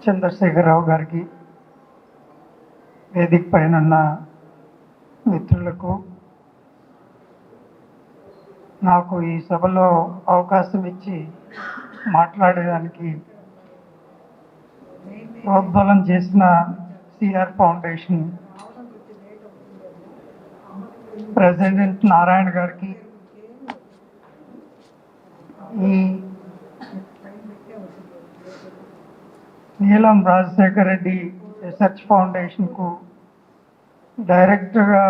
చంద్రశేఖరరావు గారికి, వేదిక పైన ఉన్న మిత్రులకు, నాకు ఈ సభలో అవకాశం ఇచ్చి మాట్లాడేదానికి ప్రోద్బలం చేసిన సిఆర్ ఫౌండేషన్ ప్రెసిడెంట్ నారాయణ గారికి, ఈ నీలం రాజశేఖర రెడ్డి రీసెర్చ్ ఫౌండేషన్కు డైరెక్టర్గా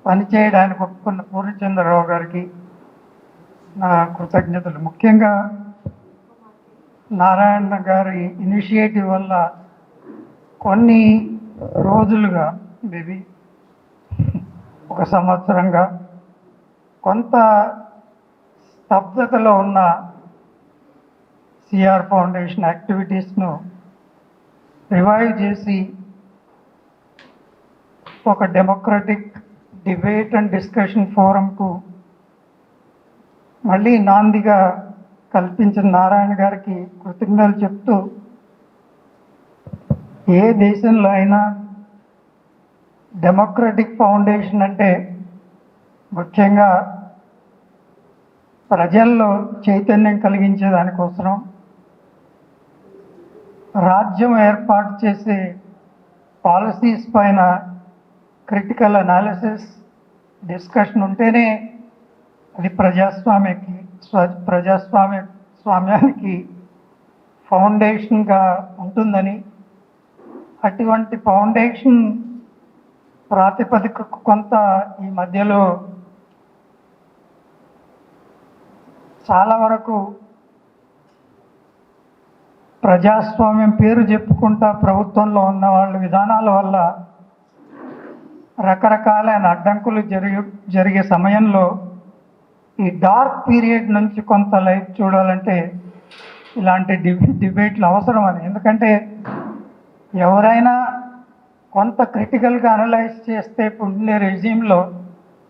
పనిచేయడానికి ఒప్పుకున్న పూర్ణచంద్రరావు గారికి నా కృతజ్ఞతలు. ముఖ్యంగా నారాయణ గారి ఇనిషియేటివ్ వల్ల కొన్ని రోజులుగా, మేబీ ఒక సంవత్సరంగా కొంత స్తబ్దతలో ఉన్న సిఆర్ ఫౌండేషన్ యాక్టివిటీస్ను రివైవ్ చేసి ఒక డెమోక్రటిక్ డిబేట్ అండ్ డిస్కషన్ ఫోరంకు మళ్ళీ నాందిగా కల్పించిన నారాయణ గారికి కృతజ్ఞతలు చెప్తూ, ఏ దేశంలో అయినా డెమోక్రటిక్ ఫౌండేషన్ అంటే ముఖ్యంగా ప్రజల్లో చైతన్యం కలిగించే దానికోసం, రాజ్యం ఏర్పాటు చేసే పాలసీస్ పైన క్రిటికల్ అనాలిసిస్ డిస్కషన్ ఉంటేనే అది ప్రజాస్వామ్యానికి ఫౌండేషన్గా ఉంటుందని, అటువంటి ఫౌండేషన్ ప్రాతిపదికకు కొంత ఈ మధ్యలో చాలా వరకు ప్రజాస్వామ్యం పేరు చెప్పుకుంటా ప్రభుత్వంలో ఉన్న వాళ్ళ విధానాల వల్ల రకరకాలైన అడ్డంకులు జరిగే సమయంలో ఈ డార్క్ పీరియడ్ నుంచి కొంత లైఫ్ చూడాలంటే ఇలాంటి డిబేట్లు అవసరమని. ఎందుకంటే ఎవరైనా కొంత క్రిటికల్గా అనలైజ్ చేస్తే ఉండే రెజ్యూమ్లో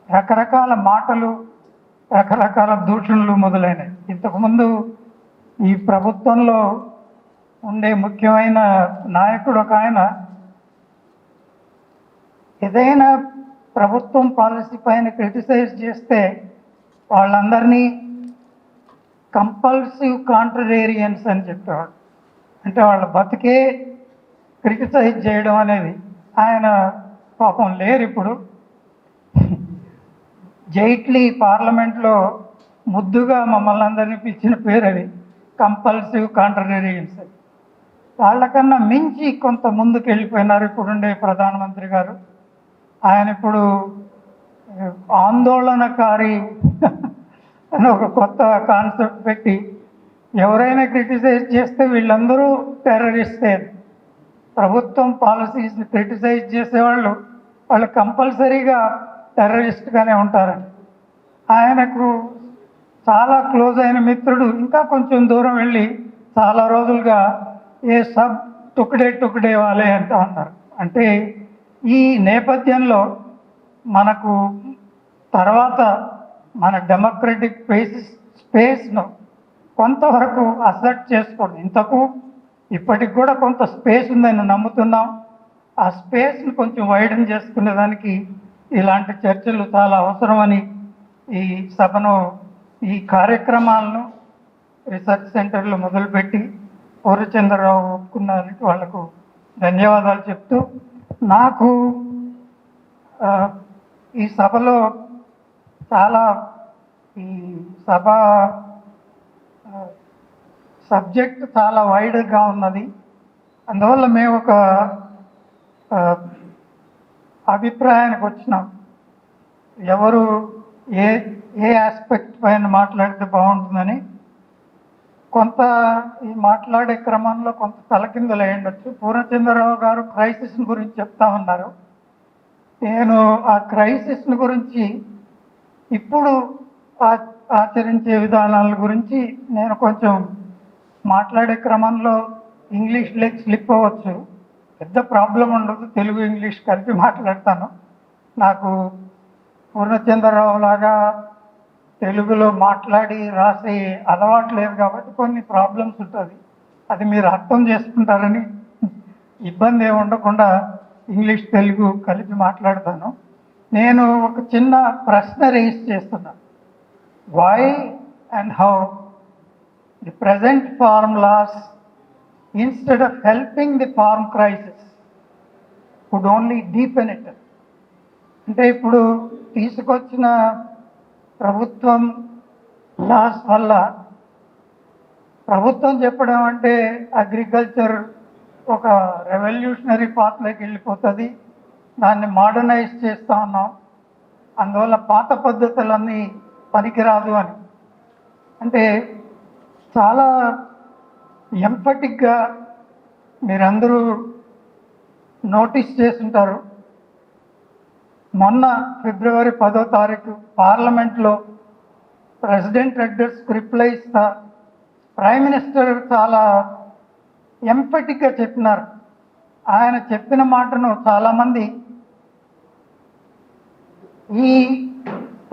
రకరకాల మాటలు, రకరకాల దూషణలు మొదలైనవి. ఇంతకుముందు ఈ ప్రభుత్వంలో ఉండే ముఖ్యమైన నాయకుడు ఒక ఆయన ఏదైనా ప్రభుత్వం పాలసీ పైన క్రిటిసైజ్ చేస్తే వాళ్ళందరినీ కంపల్సివ్ కాంట్రరేరియన్స్ అని చెప్పేవాడు. అంటే వాళ్ళ బతికే క్రిటిసైజ్ చేయడం అనేది. ఆయన పాపం లేరు ఇప్పుడు. జైట్లీ పార్లమెంట్లో ముద్దుగా మమ్మల్ని అందరినీ పిలిచిన పేరు అది, కంపల్సివ్ కాంట్రరేరియన్స్. వాళ్ళకన్నా మించి కొంత ముందుకు వెళ్ళిపోయినారు ఇప్పుడుండే ప్రధానమంత్రి గారు. ఆయన ఇప్పుడు ఆందోళనకారి అని ఒక కొత్త కాన్సెప్ట్ పెట్టి ఎవరైనా క్రిటిసైజ్ చేస్తే వీళ్ళందరూ టెర్రరిస్టే. ప్రభుత్వం పాలసీస్ని క్రిటిసైజ్ చేసేవాళ్ళు వాళ్ళు కంపల్సరీగా టెర్రరిస్ట్గానే ఉంటారని. ఆయనకు చాలా క్లోజ్ అయిన మిత్రుడు ఇంకా కొంచెం దూరం వెళ్ళి చాలా రోజులుగా ఏ సబ్ టుకడే వాలే అంటూ ఉన్నారు. అంటే ఈ నేపథ్యంలో మనకు తర్వాత మన డెమోక్రటిక్ స్పేస్ను కొంతవరకు అసెప్ట్ చేసుకోండి. ఇప్పటికి కూడా కొంత స్పేస్ ఉందని నమ్ముతున్నాం. ఆ స్పేస్ను కొంచెం వైడన్ చేసుకునేదానికి ఇలాంటి చర్చలు చాలా అవసరమని ఈ సభను, ఈ కార్యక్రమాలను రీసెర్చ్ సెంటర్లో మొదలుపెట్టి పూర్ణచంద్రరావు ఒప్పుకున్నానికి వాళ్లకు ధన్యవాదాలు చెప్తూ, నాకు ఈ సభలో చాలా ఈ సభ సబ్జెక్ట్ చాలా వైడ్గా ఉన్నది. అందువల్ల మేము ఒక అభిప్రాయానికి వచ్చినాం. ఎవరు ఏ ఆస్పెక్ట్ పైన మాట్లాడితే బాగుంటుందని. కొంత ఈ మాట్లాడే క్రమంలో కొంత తలకిందులు అయ్యుండొచ్చు. పూర్ణచంద్రరావు గారు క్రైసిస్ గురించి చెప్తా ఉన్నారు. నేను ఆ క్రైసిస్ గురించి, ఇప్పుడు ఆచరించే విధానాల గురించి నేను కొంచెం మాట్లాడే క్రమంలో ఇంగ్లీష్ స్లిప్ అవ్వచ్చు. పెద్ద ప్రాబ్లం ఉండదు, తెలుగు ఇంగ్లీష్ కలిపి మాట్లాడతాను. నాకు పూర్ణచంద్రరావు లాగా తెలుగులో మాట్లాడి రాసే అలవాటు లేదు కాబట్టి కొన్ని ప్రాబ్లమ్స్ ఉంటుంది. అది మీరు అర్థం చేసుకుంటారని, ఇబ్బంది ఏమి ఉండకుండా ఇంగ్లీష్ తెలుగు కలిపి మాట్లాడతాను. నేను ఒక చిన్న ప్రశ్న రేస్ చేస్తున్నా. Why and how the present farm loss instead of helping the farm crisis would only deepen it. అంటే ఇప్పుడు తీసుకొచ్చిన ప్రభుత్వం లాస్ వల్ల, ప్రభుత్వం చెప్పడం అంటే అగ్రికల్చర్ ఒక రెవల్యూషనరీ పాత్లోకి వెళ్ళిపోతుంది, దాన్ని మోడర్నైజ్ చేస్తూ ఉన్నాం, అందువల్ల పాత పద్ధతులన్నీ పనికిరాదు అని. అంటే చాలా ఎంఫటిక్గా మీరందరూ నోటీస్ చేస్తుంటారు. మొన్న ఫిబ్రవరి 10వ తారీఖు పార్లమెంట్లో ప్రెసిడెంట్ అడ్రస్కి రిప్లై ఇస్తా ప్రైమ్ మినిస్టర్ చాలా ఎంఫటిక్గా చెప్పినారు. ఆయన చెప్పిన మాటను చాలామంది ఈ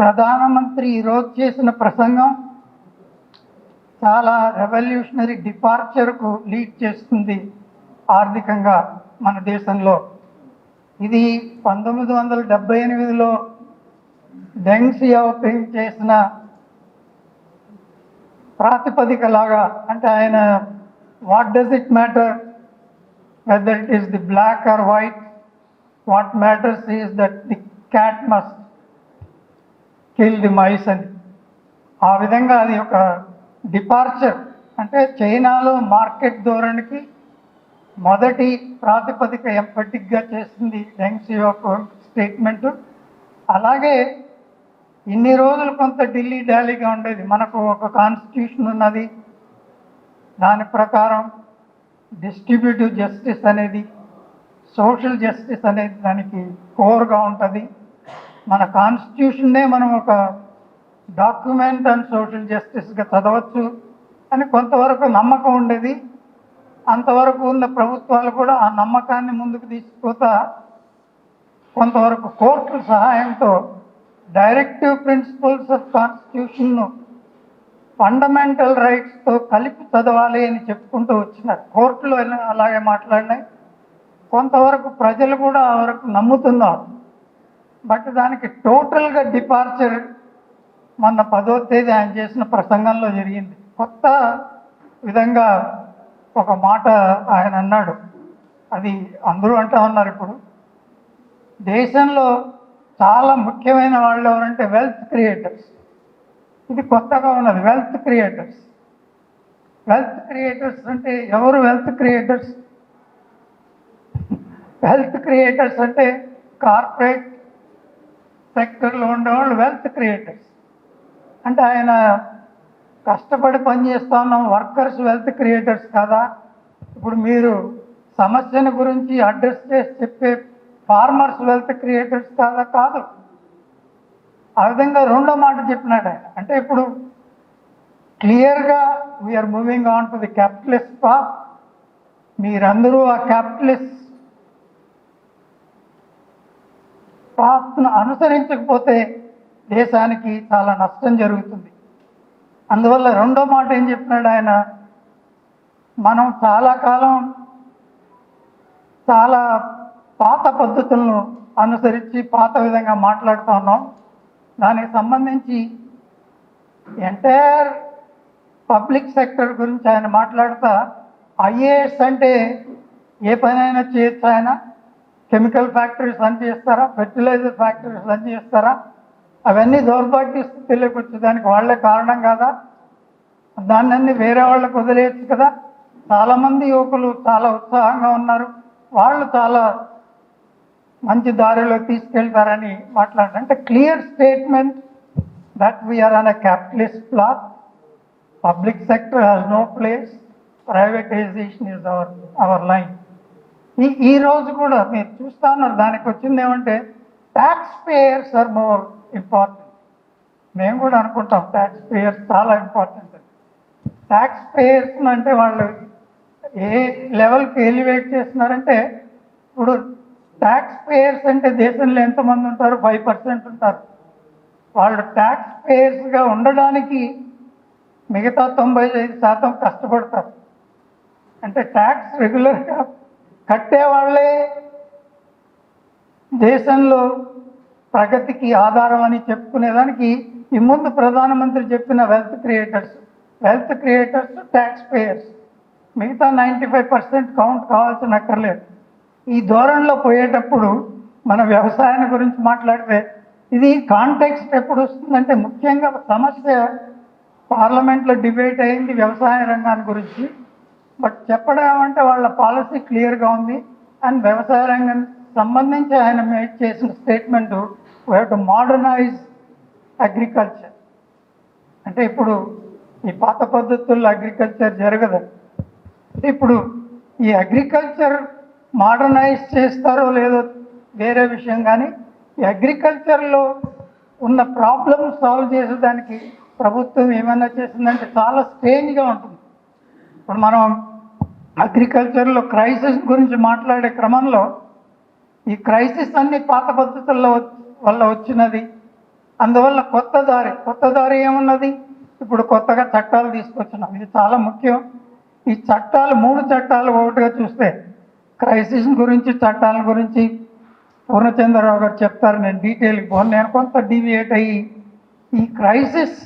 ప్రధానమంత్రి ఈరోజు చేసిన ప్రసంగం చాలా రెవల్యూషనరీ డిపార్చర్కు లీడ్ చేస్తుంది ఆర్థికంగా మన దేశంలో. ఇది 1978లో డెంగ్ సియాఓపింగ్ చేసిన ప్రాతిపదికలాగా. అంటే ఆయన what does it matter whether it is the black or white, what matters is that the cat must kill the mice అని. ఆ విధంగా అది ఒక డిపార్చర్. అంటే చైనాలో మార్కెట్ ధోరణికి మొదటి ప్రాతిపదిక ఎంఫటిక్గా చేసింది డెంగ్ సియాఓపింగ్ స్టేట్మెంటు. అలాగే ఇన్ని రోజులు కొంత ఢిల్లీ డాలీగా ఉండేది. మనకు ఒక కాన్స్టిట్యూషన్ ఉన్నది, దాని ప్రకారం డిస్ట్రిబ్యూటివ్ జస్టిస్ అనేది, సోషల్ జస్టిస్ అనేది దానికి కోర్గా ఉంటుంది. మన కాన్స్టిట్యూషన్నే మనం ఒక డాక్యుమెంట్ అండ్ సోషల్ జస్టిస్గా చదవచ్చు అని కొంతవరకు నమ్మకం ఉండేది. అంతవరకు ఉన్న ప్రభుత్వాలు కూడా ఆ నమ్మకాన్ని ముందుకు తీసుకుపోతా కొంతవరకు కోర్టుల సహాయంతో డైరెక్టివ్ ప్రిన్సిపల్స్ ఆఫ్ కాన్స్టిట్యూషన్ను ఫండమెంటల్ రైట్స్తో కలిపి చదవాలి అని చెప్పుకుంటూ వచ్చినారు. కోర్టులు అలాగే మాట్లాడినాయి. కొంతవరకు ప్రజలు కూడా ఆ వరకు నమ్ముతున్నారు. బట్ దానికి టోటల్గా డిపార్చర్ మొన్న 10వ తేదీ ఆయన చేసిన ప్రసంగంలో జరిగింది. కొత్త విధంగా ఒక మాట ఆయన అన్నాడు. అది అందరూ అంటూ ఉన్నారు. ఇప్పుడు దేశంలో చాలా ముఖ్యమైన వాళ్ళు ఎవరంటే వెల్త్ క్రియేటర్స్. ఇది కొత్తగా ఉన్నది, వెల్త్ క్రియేటర్స్. వెల్త్ క్రియేటర్స్ అంటే ఎవరు? వెల్త్ క్రియేటర్స్ వెల్త్ క్రియేటర్స్ అంటే కార్పొరేట్ సెక్టర్లో ఉండేవాళ్ళు వెల్త్ క్రియేటర్స్. అంటే ఆయన కష్టపడి పనిచేస్తా ఉన్నాం, వర్కర్స్ వెల్త్ క్రియేటర్స్ కాదా? ఇప్పుడు మీరు సమస్యను గురించి అడ్రస్ చేసి చెప్పే ఫార్మర్స్ వెల్త్ క్రియేటర్స్ కాదా? కాదు. ఆ విధంగా రెండో మాట చెప్పినాడు ఆయన. అంటే ఇప్పుడు క్లియర్గా we are moving on to the capitalist path. మీరందరూ ఆ క్యాపిటలిస్ట్ పాత్ను అనుసరించకపోతే దేశానికి చాలా నష్టం జరుగుతుంది. అందువల్ల రెండో మాట ఏం చెప్పినాడు ఆయన, మనం చాలా కాలం చాలా పాత పద్ధతులను అనుసరించి పాత విధంగా మాట్లాడుతూ ఉన్నాం. దానికి సంబంధించి ఎంటైర్ పబ్లిక్ సెక్టర్ గురించి ఆయన మాట్లాడుతా, ఐఏఎస్ అంటే ఏ పనైనా చేయొచ్చు. ఆయన కెమికల్ ఫ్యాక్టరీస్ రన్ చేస్తారా, ఫెర్టిలైజర్ ఫ్యాక్టరీస్ రన్ చేస్తారా? అవన్నీ దౌర్భాగ్యస్తు తెలియకొచ్చు, దానికి వాళ్ళే కారణం కాదా? దాన్ని వేరే వాళ్ళకు వదిలేయచ్చు కదా. చాలామంది యువకులు చాలా ఉత్సాహంగా ఉన్నారు, వాళ్ళు చాలా మంచి దారిలో తీసుకెళ్తారని మాట్లాడారు. అంటే clear statement that we are on a capitalist plot, public sector has no place, privatisation is our line. ఈ రోజు కూడా మీరు చూస్తా ఉన్నారు. దానికి వచ్చింది ఏమంటే tax payers are more important. మేము కూడా అనుకుంటాం ట్యాక్స్ పేయర్స్ చాలా ఇంపార్టెంట్. ట్యాక్స్ పేయర్స్ అంటే వాళ్ళు ఏ లెవెల్కి ఎలివేట్ చేస్తున్నారంటే, ఇప్పుడు ట్యాక్స్ పేయర్స్ అంటే దేశంలో ఎంతమంది ఉంటారు? 5% ఉంటారు. వాళ్ళు ట్యాక్స్ పేయర్స్గా ఉండడానికి మిగతా 95% కష్టపడతారు. అంటే ట్యాక్స్ రెగ్యులర్గా కట్టే వాళ్ళే దేశంలో ప్రగతికి ఆధారం అని చెప్పుకునేదానికి ఈ ముందు ప్రధానమంత్రి చెప్పిన వెల్త్ క్రియేటర్స్ ట్యాక్స్ పేయర్స్, మిగతా 95% కౌంట్ కావాల్సిన అక్కర్లేదు. ఈ ధోరణిలో పోయేటప్పుడు మన వ్యవసాయాన్ని గురించి మాట్లాడితే ఇది కాంటెక్స్ట్ ఎప్పుడు వస్తుందంటే, ముఖ్యంగా సమస్య పార్లమెంట్లో డిబేట్ అయింది వ్యవసాయ రంగాన్ని గురించి. బట్ చెప్పడం అంటే వాళ్ళ పాలసీ క్లియర్గా ఉంది. అండ్ వ్యవసాయ రంగం సంబంధించి ఆయన చేసిన statement, we have to modernise agriculture. అంటే ఇప్పుడు ఈ పాత పద్ధతుల్లో అగ్రికల్చర్ జరగదు. ఇప్పుడు ఈ అగ్రికల్చర్ మోడర్నైజ్ చేస్తారో లేదో వేరే విషయం, కానీ ఈ అగ్రికల్చర్లో ఉన్న ప్రాబ్లమ్ సాల్వ్ చేసేదానికి ప్రభుత్వం ఏమైనా చేసిందంటే చాలా స్ట్రేంజ్గా ఉంటుంది. ఇప్పుడు మనం అగ్రికల్చర్లో క్రైసిస్ గురించి మాట్లాడే క్రమంలో ఈ క్రైసిస్ అన్ని పాత పద్ధతుల వల్ల వచ్చినది. అందువల్ల కొత్త దారి ఏమున్నది, ఇప్పుడు కొత్తగా చట్టాలు తీసుకొచ్చినాం. ఇది చాలా ముఖ్యం. ఈ చట్టాలు 3 చట్టాలు ఒకటిగా చూస్తే క్రైసిస్ గురించి చట్టాల గురించి పూర్ణచంద్రరావు గారు చెప్తారు. నేను డీటెయిల్కి పోను. నేను కొంత డీవియేట్ అయ్యి ఈ క్రైసిస్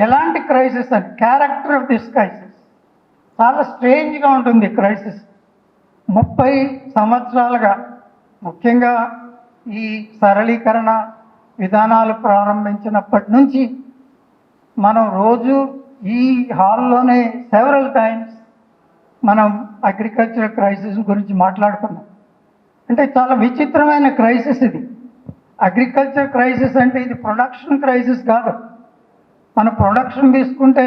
ఎలాంటి క్రైసిస్ అని, క్యారెక్టర్ ఆఫ్ దిస్ క్రైసిస్ చాలా స్ట్రేంజ్గా ఉంటుంది. క్రైసిస్ 30 సంవత్సరాలుగా, ముఖ్యంగా ఈ సరళీకరణ విధానాలు ప్రారంభించినప్పటి నుంచి మనం రోజు ఈ హాల్లోనే సెవరల్ టైమ్స్ మనం అగ్రికల్చర్ క్రైసిస్ గురించి మాట్లాడుకున్నాం. అంటే చాలా విచిత్రమైన క్రైసిస్ ఇది. అగ్రికల్చర్ క్రైసిస్ అంటే ఇది ప్రొడక్షన్ క్రైసిస్ కాదు. మన ప్రొడక్షన్ తీసుకుంటే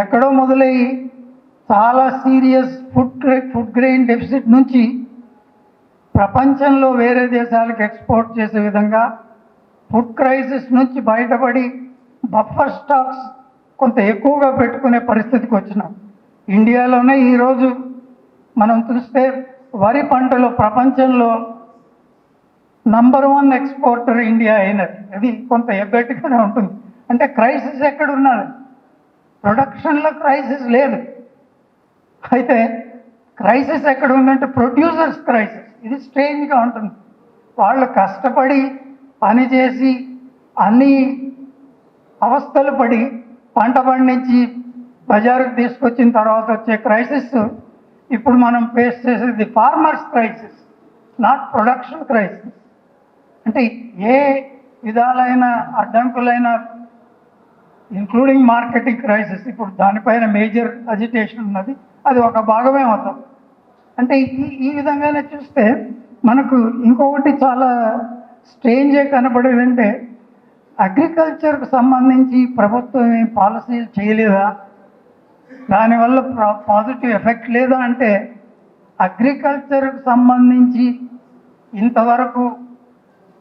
ఎక్కడో మొదలయ్యి చాలా సీరియస్ ఫుడ్ గ్రెయిన్ డెఫిసిట్ నుంచి ప్రపంచంలో వేరే దేశాలకు ఎక్స్పోర్ట్ చేసే విధంగా ఫుడ్ క్రైసిస్ నుంచి బయటపడి బఫర్ స్టాక్స్ కొంత ఎక్కువగా పెట్టుకునే పరిస్థితికి వచ్చినాం. ఇండియాలోనే ఈరోజు మనం చూస్తే వరి పంటలో ప్రపంచంలో నంబర్ 1 ఎక్స్పోర్టర్ ఇండియా అయినది. అది కొంత ఎబ్బెట్టుగానే ఉంటుంది. అంటే క్రైసిస్ ఎక్కడ ఉన్నది? ప్రొడక్షన్లో క్రైసిస్ లేదు. అయితే క్రైసిస్ ఎక్కడ ఉందంటే ప్రొడ్యూసర్స్ క్రైసిస్. ఇది స్ట్రేంజ్గా ఉంటుంది. వాళ్ళు కష్టపడి పనిచేసి అన్ని అవస్థలు పడి పంట పండించి బజారుకు తీసుకొచ్చిన తర్వాత వచ్చే క్రైసిస్ ఇప్పుడు మనం ఫేస్ చేసేది farmers crisis, not production crisis. అంటే ఏ విధాలైన అడ్డంకులైన ఇంక్లూడింగ్ మార్కెటింగ్ క్రైసిస్, ఇప్పుడు దానిపైన మేజర్ అజిటేషన్ ఉన్నది. అది ఒక భాగమే అవుతుంది. అంటే ఈ విధంగానే చూస్తే మనకు ఇంకొకటి చాలా స్ట్రేంజ్గా కనబడేదంటే, అగ్రికల్చర్కు సంబంధించి ప్రభుత్వం ఏం పాలసీలు చేయలేదా, దానివల్ల పాజిటివ్ ఎఫెక్ట్ లేదా అంటే, అగ్రికల్చర్కు సంబంధించి ఇంతవరకు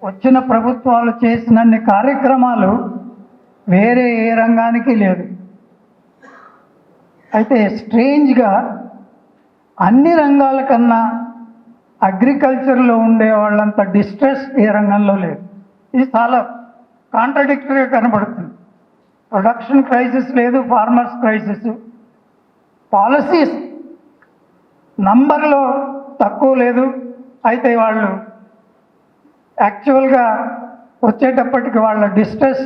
వచ్చిన ప్రభుత్వాలు చేసినన్ని కార్యక్రమాలు వేరే ఏ రంగానికి లేదు. అయితే స్ట్రేంజ్గా అన్ని రంగాల కన్నా అగ్రికల్చర్లో ఉండే వాళ్ళంత డిస్ట్రెస్ ఏ రంగంలో లేదు. ఇది చాలా కాంట్రడిక్టరీగా కనబడుతుంది. ప్రొడక్షన్ క్రైసిస్ లేదు, ఫార్మర్స్ క్రైసిస్, పాలసీస్ నంబర్లో తక్కువ లేదు. అయితే వాళ్ళు యాక్చువల్గా వచ్చేటప్పటికి వాళ్ళ డిస్ట్రెస్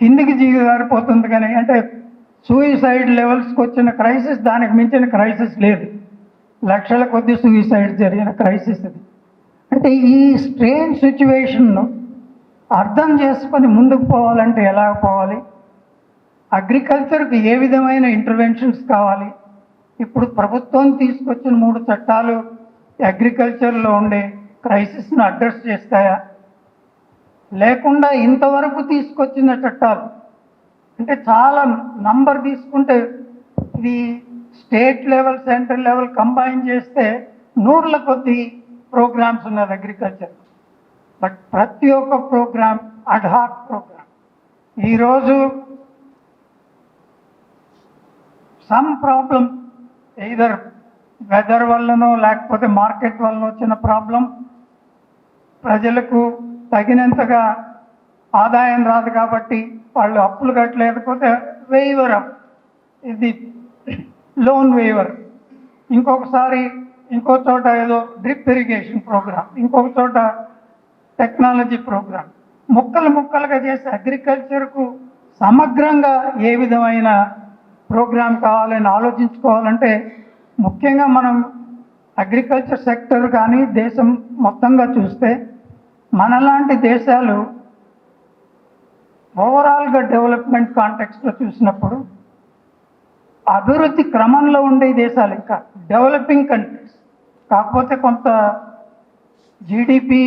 కిందికి దిగజారిపోతుంది. కానీ అంటే సూయిసైడ్ లెవెల్స్కి వచ్చిన క్రైసిస్, దానికి మించిన క్రైసిస్ లేదు. లక్షల కొద్ది సూయిసైడ్ జరిగిన క్రైసిస్ ఇది. అంటే ఈ స్ట్రేంజ్ సిచ్యువేషన్ను అర్థం చేసుకొని ముందుకు పోవాలంటే ఎలా పోవాలి, అగ్రికల్చర్కి ఏ విధమైన ఇంటర్వెన్షన్స్ కావాలి, ఇప్పుడు ప్రభుత్వం తీసుకొచ్చిన 3 చట్టాలు అగ్రికల్చర్లో ఉండే క్రైసిస్ను అడ్రస్ చేస్తాయా, లేకుండా ఇంతవరకు తీసుకొచ్చిన చట్టాలు అంటే చాలా నంబర్ తీసుకుంటే ఇది state level central level combine చేస్తే 100ల కొద్ది ప్రోగ్రామ్స్ ఉన్నది అగ్రికల్చర్. బట్ ప్రతి ఒక్క ప్రోగ్రామ్ అడ్హాక్ ప్రోగ్రామ్. ఈరోజు సమ్ ప్రాబ్లం ఎయిదర్ వెదర్ వల్లనో లేకపోతే మార్కెట్ వల్ల వచ్చిన ప్రాబ్లం ప్రజలకు తగినంతగా ఆదాయం రాదు కాబట్టి వాళ్ళు అప్పులు కట్టలేకపోతే వేయవర్ ఇది లోన్ వేయవర్. ఇంకొకసారి ఇంకో చోట ఏదో డ్రిప్ ఇరిగేషన్ ప్రోగ్రామ్, ఇంకొక చోట టెక్నాలజీ ప్రోగ్రామ్, ముక్కలు ముక్కలుగా చేసి అగ్రికల్చర్కు సమగ్రంగా ఏ విధమైన ప్రోగ్రామ్ కావాలని ఆలోచించుకోవాలంటే ముఖ్యంగా మనం అగ్రికల్చర్ సెక్టర్ కానీ దేశం మొత్తంగా చూస్తే మనలాంటి దేశాలు ఓవరాల్గా డెవలప్మెంట్ కాంటెక్స్ట్లో చూసినప్పుడు అభివృద్ధి క్రమంలో ఉండే దేశాలు, ఇంకా డెవలపింగ్ కంట్రీస్, కాకపోతే కొంత జీడిపి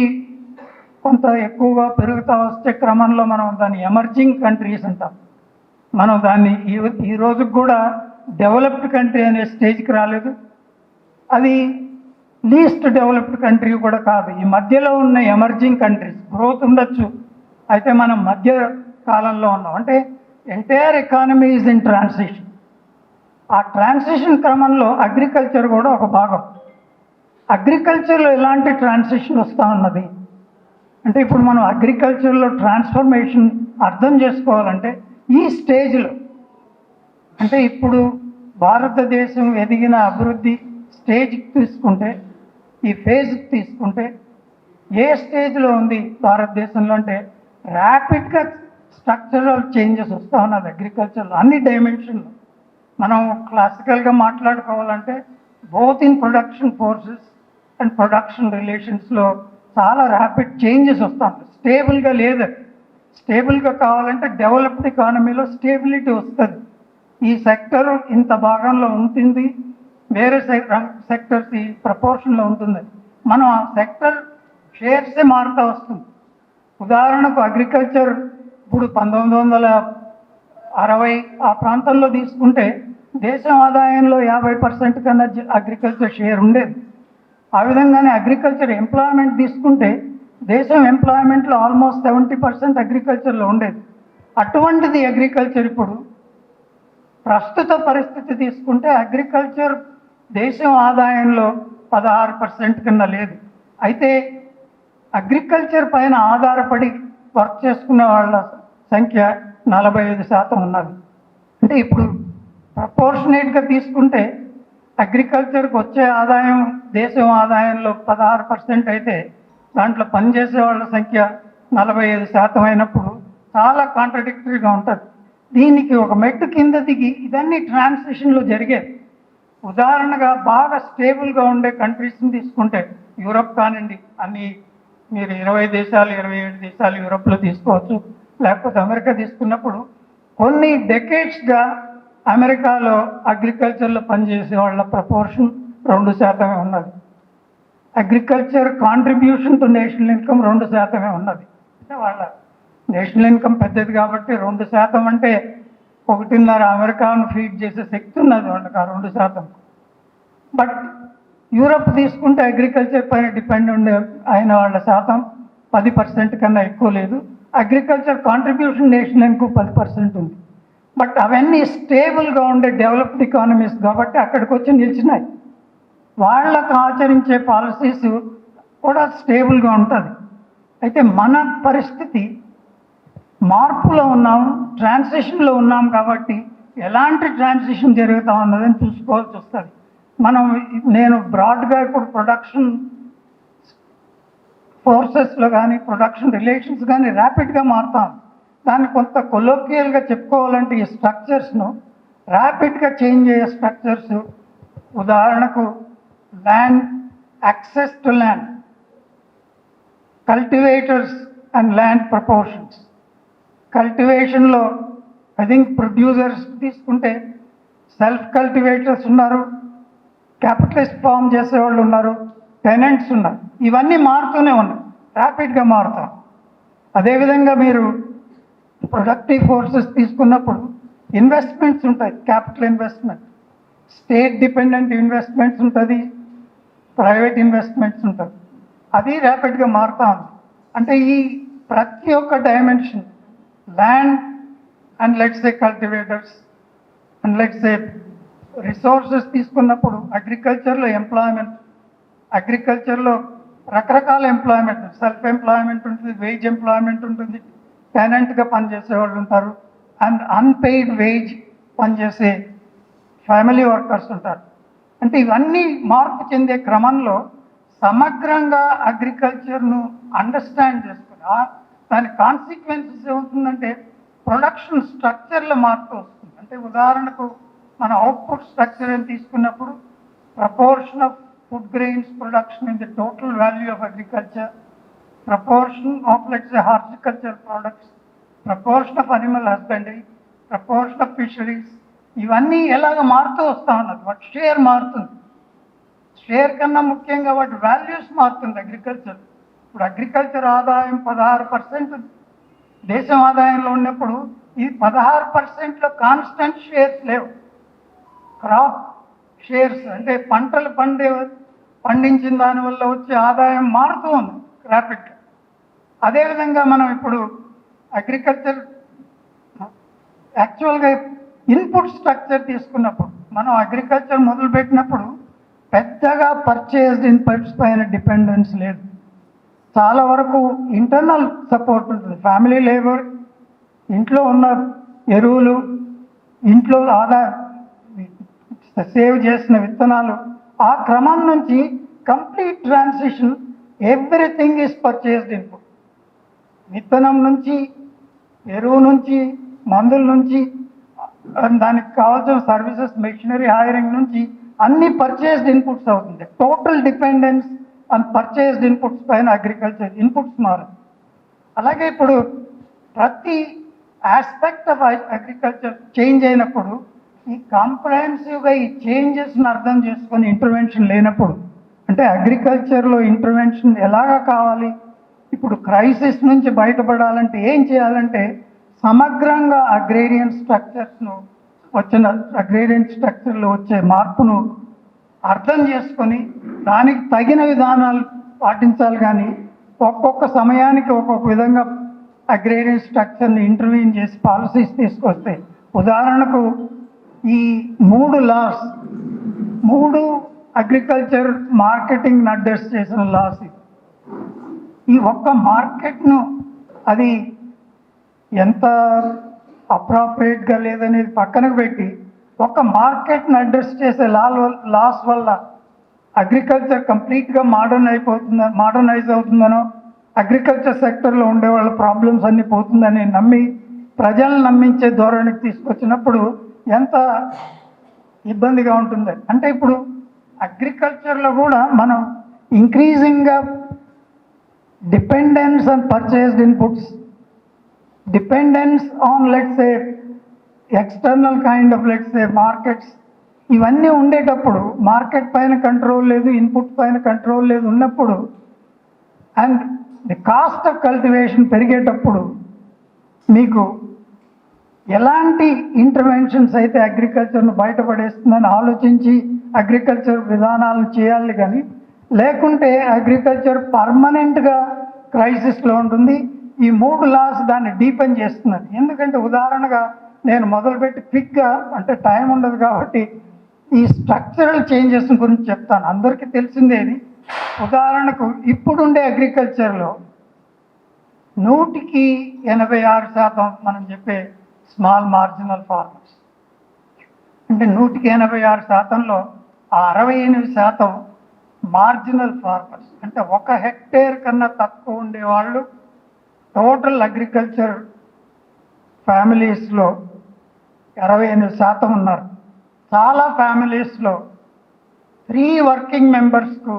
కొంత ఎక్కువగా పెరుగుతూ వస్తే క్రమంలో మనం దాన్ని ఎమర్జింగ్ కంట్రీస్ అంటాం. మనం దాన్ని ఈ రోజుకి కూడా డెవలప్డ్ కంట్రీ అనే స్టేజ్కి రాలేదు, అది లీస్ట్ డెవలప్డ్ కంట్రీ కూడా కాదు. ఈ మధ్యలో ఉన్న ఎమర్జింగ్ కంట్రీస్ గ్రోత్ ఉండొచ్చు, అయితే మనం మధ్య కాలంలో ఉన్నాం. అంటే entire economy is in transition. ఆ ట్రాన్సిషన్ క్రమంలో అగ్రికల్చర్ కూడా ఒక భాగం. అగ్రికల్చర్లో ఎలాంటి ట్రాన్సిషన్ వస్తూ ఉన్నది అంటే, ఇప్పుడు మనం అగ్రికల్చర్లో ట్రాన్స్ఫర్మేషన్ అర్థం చేసుకోవాలంటే ఈ స్టేజ్లో, అంటే ఇప్పుడు భారతదేశం ఎదిగిన అభివృద్ధి స్టేజ్కి తీసుకుంటే, ఈ ఫేజ్కి తీసుకుంటే ఏ స్టేజ్లో ఉంది భారతదేశంలో అంటే ర్యాపిడ్గా స్ట్రక్చరల్ చేంజెస్ వస్తూ ఉన్నది అగ్రికల్చర్లో అన్ని డైమెన్షన్లో. మనం క్లాసికల్గా మాట్లాడుకోవాలంటే both in production forces and production రిలేషన్స్లో చాలా ర్యాపిడ్ చేంజెస్ వస్తూ ఉంటాయి. స్టేబుల్గా లేదు. స్టేబుల్గా కావాలంటే డెవలప్డ్ ఎకానమీలో స్టేబిలిటీ వస్తుంది. ఈ సెక్టర్ ఇంత భాగంలో ఉంటుంది, వేరే సెక్టర్స్ ఈ ప్రపోర్షన్లో ఉంటుంది. మనం ఆ సెక్టర్ షేర్సే మారుతూ వస్తుంది. ఉదాహరణకు అగ్రికల్చర్ ఇప్పుడు 1960 ఆ ప్రాంతంలో తీసుకుంటే దేశం ఆదాయంలో 50% కన్నా అగ్రికల్చర్ షేర్ ఉండేది. ఆ విధంగానే అగ్రికల్చర్ ఎంప్లాయ్మెంట్ తీసుకుంటే దేశం ఎంప్లాయ్మెంట్లో ఆల్మోస్ట్ 70% అగ్రికల్చర్లో ఉండేది. అటువంటిది అగ్రికల్చర్ ఇప్పుడు ప్రస్తుత పరిస్థితి తీసుకుంటే అగ్రికల్చర్ దేశం ఆదాయంలో 16% కన్నా లేదు. అయితే అగ్రికల్చర్ పైన ఆధారపడి వర్క్ చేసుకునే వాళ్ళ సంఖ్య 45% ఉన్నది. అంటే ఇప్పుడు ప్రపోర్షనేట్గా తీసుకుంటే అగ్రికల్చర్కి వచ్చే ఆదాయం దేశం ఆదాయంలో 16% అయితే దాంట్లో పనిచేసే వాళ్ళ సంఖ్య 45% అయినప్పుడు చాలా కాంట్రడిక్టరీగా ఉంటుంది. దీనికి ఒక మెట్టు కింద దిగి ఇదన్నీ ట్రాన్సిషన్లో జరిగేది. ఉదాహరణగా బాగా స్టేబుల్గా ఉండే కంట్రీస్ని తీసుకుంటే యూరప్ కానివ్వండి, అన్ని మీరు 20 దేశాలు 27 దేశాలు యూరప్లో తీసుకోవచ్చు, లేకపోతే అమెరికా తీసుకున్నప్పుడు కొన్ని డెకేడ్స్గా అమెరికాలో అగ్రికల్చర్లో పనిచేసే వాళ్ళ ప్రపోర్షన్ 2% ఉన్నది. Agriculture contribution to national income 2% ఉన్నది. అంటే వాళ్ళ నేషనల్ ఇన్కమ్ పెద్దది కాబట్టి 2% అంటే 1.5 అమెరికాను ఫీడ్ చేసే శక్తి ఉన్నది వాళ్ళకి ఆ 2%. బట్ యూరప్ తీసుకుంటే అగ్రికల్చర్ పైన డిపెండ్ ఉండే అయిన వాళ్ళ శాతం 10% కన్నా ఎక్కువ లేదు. అగ్రికల్చర్ కాంట్రిబ్యూషన్ నేషనల్ ఇన్కమ్ 10% ఉంది. బట్ అవన్నీ స్టేబుల్గా ఉండే డెవలప్డ్ ఎకానమీస్ కాబట్టి అక్కడికి వచ్చి నిలిచినాయి. వాళ్ళకు ఆచరించే పాలసీస్ కూడా స్టేబుల్గా ఉంటుంది. అయితే మన పరిస్థితి మార్పులో ఉన్నాం, ట్రాన్సిషన్లో ఉన్నాం కాబట్టి ఎలాంటి ట్రాన్సిషన్ జరుగుతూ ఉన్నదని చూసుకోవాల్సి వస్తుంది. నేను బ్రాడ్గా ఇప్పుడు ప్రొడక్షన్ ఫోర్సెస్లో కానీ ప్రొడక్షన్ రిలేషన్స్ కానీ ర్యాపిడ్గా మారుతాం. దాన్ని కొంత కొలోకియల్గా చెప్పుకోవాలంటే ఈ స్ట్రక్చర్స్ను ర్యాపిడ్గా చేంజ్ అయ్యే స్ట్రక్చర్స్, ఉదాహరణకు land, access to land, cultivators and land proportions. కల్టివేషన్లో ఐ థింక్ ప్రొడ్యూసర్స్ తీసుకుంటే సెల్ఫ్ కల్టివేటర్స్ ఉన్నారు, క్యాపిటలిస్ట్ ఫామ్ చేసేవాళ్ళు ఉన్నారు, టెనెంట్స్ ఉన్నారు. ఇవన్నీ మారుతూనే ఉన్నాయి, ర్యాపిడ్గా మారుతాం. అదేవిధంగా మీరు ప్రొడక్టివ్ ఫోర్సెస్ తీసుకున్నప్పుడు ఇన్వెస్ట్మెంట్స్ ఉంటాయి, capital investment, state dependent investments ఉంటుంది, ప్రైవేట్ ఇన్వెస్ట్మెంట్స్ ఉంటుంది. అది ర్యాపిడ్గా మారుతా ఉంది. అంటే ఈ ప్రతి ఒక్క dimension, land and let's A cultivators and let's A resources తీసుకున్నప్పుడు అగ్రికల్చర్లో ఎంప్లాయ్మెంట్, అగ్రికల్చర్లో రకరకాల ఎంప్లాయ్మెంట్, సెల్ఫ్ ఎంప్లాయ్మెంట్ ఉంటుంది, వేజ్ ఎంప్లాయ్మెంట్ ఉంటుంది, టెనెంట్గా పనిచేసే వాళ్ళు ఉంటారు, అండ్ అన్పెయిడ్ వేజ్ పనిచేసే ఫ్యామిలీ వర్కర్స్ ఉంటారు. అంటే ఇవన్నీ మార్పు చెందే క్రమంలో సమగ్రంగా అగ్రికల్చర్ను అండర్స్టాండ్ చేసుకుని దాని కాన్సిక్వెన్సెస్ ఏమవుతుందంటే ప్రొడక్షన్ స్ట్రక్చర్లో మార్పు వస్తుంది. అంటే ఉదాహరణకు మన అవుట్పుట్ స్ట్రక్చర్ అని తీసుకున్నప్పుడు proportion of food grains production in the total value of agriculture, proportion of let's horticulture products, proportion of animal husbandry, proportion of fisheries, ఇవన్నీ ఎలాగ మారుతూ వస్తూ ఉన్నది. వాటి షేర్ మారుతుంది. షేర్ కన్నా ముఖ్యంగా వాటి వాల్యూస్ మారుతుంది అగ్రికల్చర్. ఇప్పుడు అగ్రికల్చర్ ఆదాయం 16% దేశం ఆదాయంలో ఉన్నప్పుడు ఈ 16%లో కాన్స్టెంట్ షేర్స్ లేవు. క్రాప్ షేర్స్ అంటే పంటలు పండించిన దానివల్ల వచ్చే ఆదాయం మారుతూ ఉంది ర్యాపిడ్గా. అదేవిధంగా మనం ఇప్పుడు అగ్రికల్చర్ యాక్చువల్గా ఇన్పుట్ స్ట్రక్చర్ తీసుకున్నప్పుడు మనం అగ్రికల్చర్ మొదలుపెట్టినప్పుడు పెద్దగా పర్చేస్డ్ ఇన్పుట్స్ పైన డిపెండెన్స్ లేదు. చాలా వరకు ఇంటర్నల్ సపోర్ట్ ఉంటుంది. ఫ్యామిలీ లేబర్, ఇంట్లో ఉన్న ఎరువులు, ఇంట్లో సేవ్ చేసిన విత్తనాలు, ఆ క్రమం నుంచి complete transition everything is purchased input. విత్తనం నుంచి, ఎరువు నుంచి, మందుల నుంచి, దానికి కావాల్సిన సర్వీసెస్, మెషినరీ హైరింగ్ నుంచి అన్ని పర్చేస్డ్ ఇన్పుట్స్ అవుతుంది. Total dependence on purchased inputs పైన అగ్రికల్చర్ ఇన్పుట్స్ మారుతుంది. అలాగే ఇప్పుడు ప్రతి ఆస్పెక్ట్ ఆఫ్ అగ్రికల్చర్ చేంజ్ అయినప్పుడు ఈ కాంప్రహెన్సివ్గా ఈ చేంజెస్ని అర్థం చేసుకొని ఇంటర్వెన్షన్ లేనప్పుడు, అంటే అగ్రికల్చర్లో ఇంటర్వెన్షన్ ఎలాగా కావాలి, ఇప్పుడు క్రైసిస్ నుంచి బయటపడాలంటే ఏం చేయాలంటే సమగ్రంగా అగ్రేరియన్ స్ట్రక్చర్స్ను అగ్రేరియన్ స్ట్రక్చర్లో వచ్చే మార్పును అర్థం చేసుకొని దానికి తగిన విధానాలు పాటించాలి. కానీ ఒక్కొక్క సమయానికి ఒక్కొక్క విధంగా అగ్రేరియన్ స్ట్రక్చర్ని ఇంటర్వ్యూన్ చేసి పాలసీస్ తీసుకొస్తే, ఉదాహరణకు ఈ 3 లాస్, 3 అగ్రికల్చర్ మార్కెటింగ్ అడ్రస్ చేసిన లాస్, ఈ ఒక్క మార్కెట్ను అది ఎంత అప్రాప్రియేట్గా లేదనేది పక్కనకు పెట్టి ఒక మార్కెట్ని అడ్రస్ చేసే లాస్ వల్ల అగ్రికల్చర్ కంప్లీట్గా మోడర్నైజ్ అవుతుందనో, అగ్రికల్చర్ సెక్టర్లో ఉండే వాళ్ళ ప్రాబ్లమ్స్ అన్నీ పోతుందని నమ్మి ప్రజలను నమ్మించే ధోరణికి తీసుకొచ్చినప్పుడు ఎంత ఇబ్బందిగా ఉంటుంది. అంటే ఇప్పుడు అగ్రికల్చర్లో కూడా మనం ఇంక్రీజింగ్గా dependence on purchased inputs, dependence on let's say external kind of let's say markets, ఇవన్నీ ఉండేటప్పుడు మార్కెట్ పైన కంట్రోల్ లేదు, ఇన్పుట్ పైన కంట్రోల్ లేదు ఉన్నప్పుడు, and the cost of cultivation పెరిగేటప్పుడు మీకు ఎలాంటి ఇంటర్వెన్షన్స్ అయితే అగ్రికల్చర్ను బయటపడేస్తుందని ఆలోచించి అగ్రికల్చర్ విధానాలను చేయాలి. కానీ లేకుంటే అగ్రికల్చర్ పర్మనెంట్గా క్రైసిస్లో ఉంటుంది. ఈ 3 లాస్ దాన్ని డీపెన్ చేస్తున్నది. ఎందుకంటే ఉదాహరణగా నేను మొదలుపెట్టి క్విక్గా, అంటే టైం ఉండదు కాబట్టి ఈ స్ట్రక్చరల్ చేంజెస్ గురించి చెప్తాను. అందరికీ తెలిసిందేది. ఉదాహరణకు ఇప్పుడుండే అగ్రికల్చర్లో 186% మనం చెప్పే స్మాల్ మార్జినల్ ఫార్మర్స్, అంటే 186%లో 68% మార్జినల్ ఫార్మర్స్, అంటే 1 హెక్టేర్ కన్నా తక్కువ ఉండేవాళ్ళు టోటల్ అగ్రికల్చర్ ఫ్యామిలీస్లో 28% ఉన్నారు. చాలా ఫ్యామిలీస్లో 3 వర్కింగ్ మెంబర్స్కు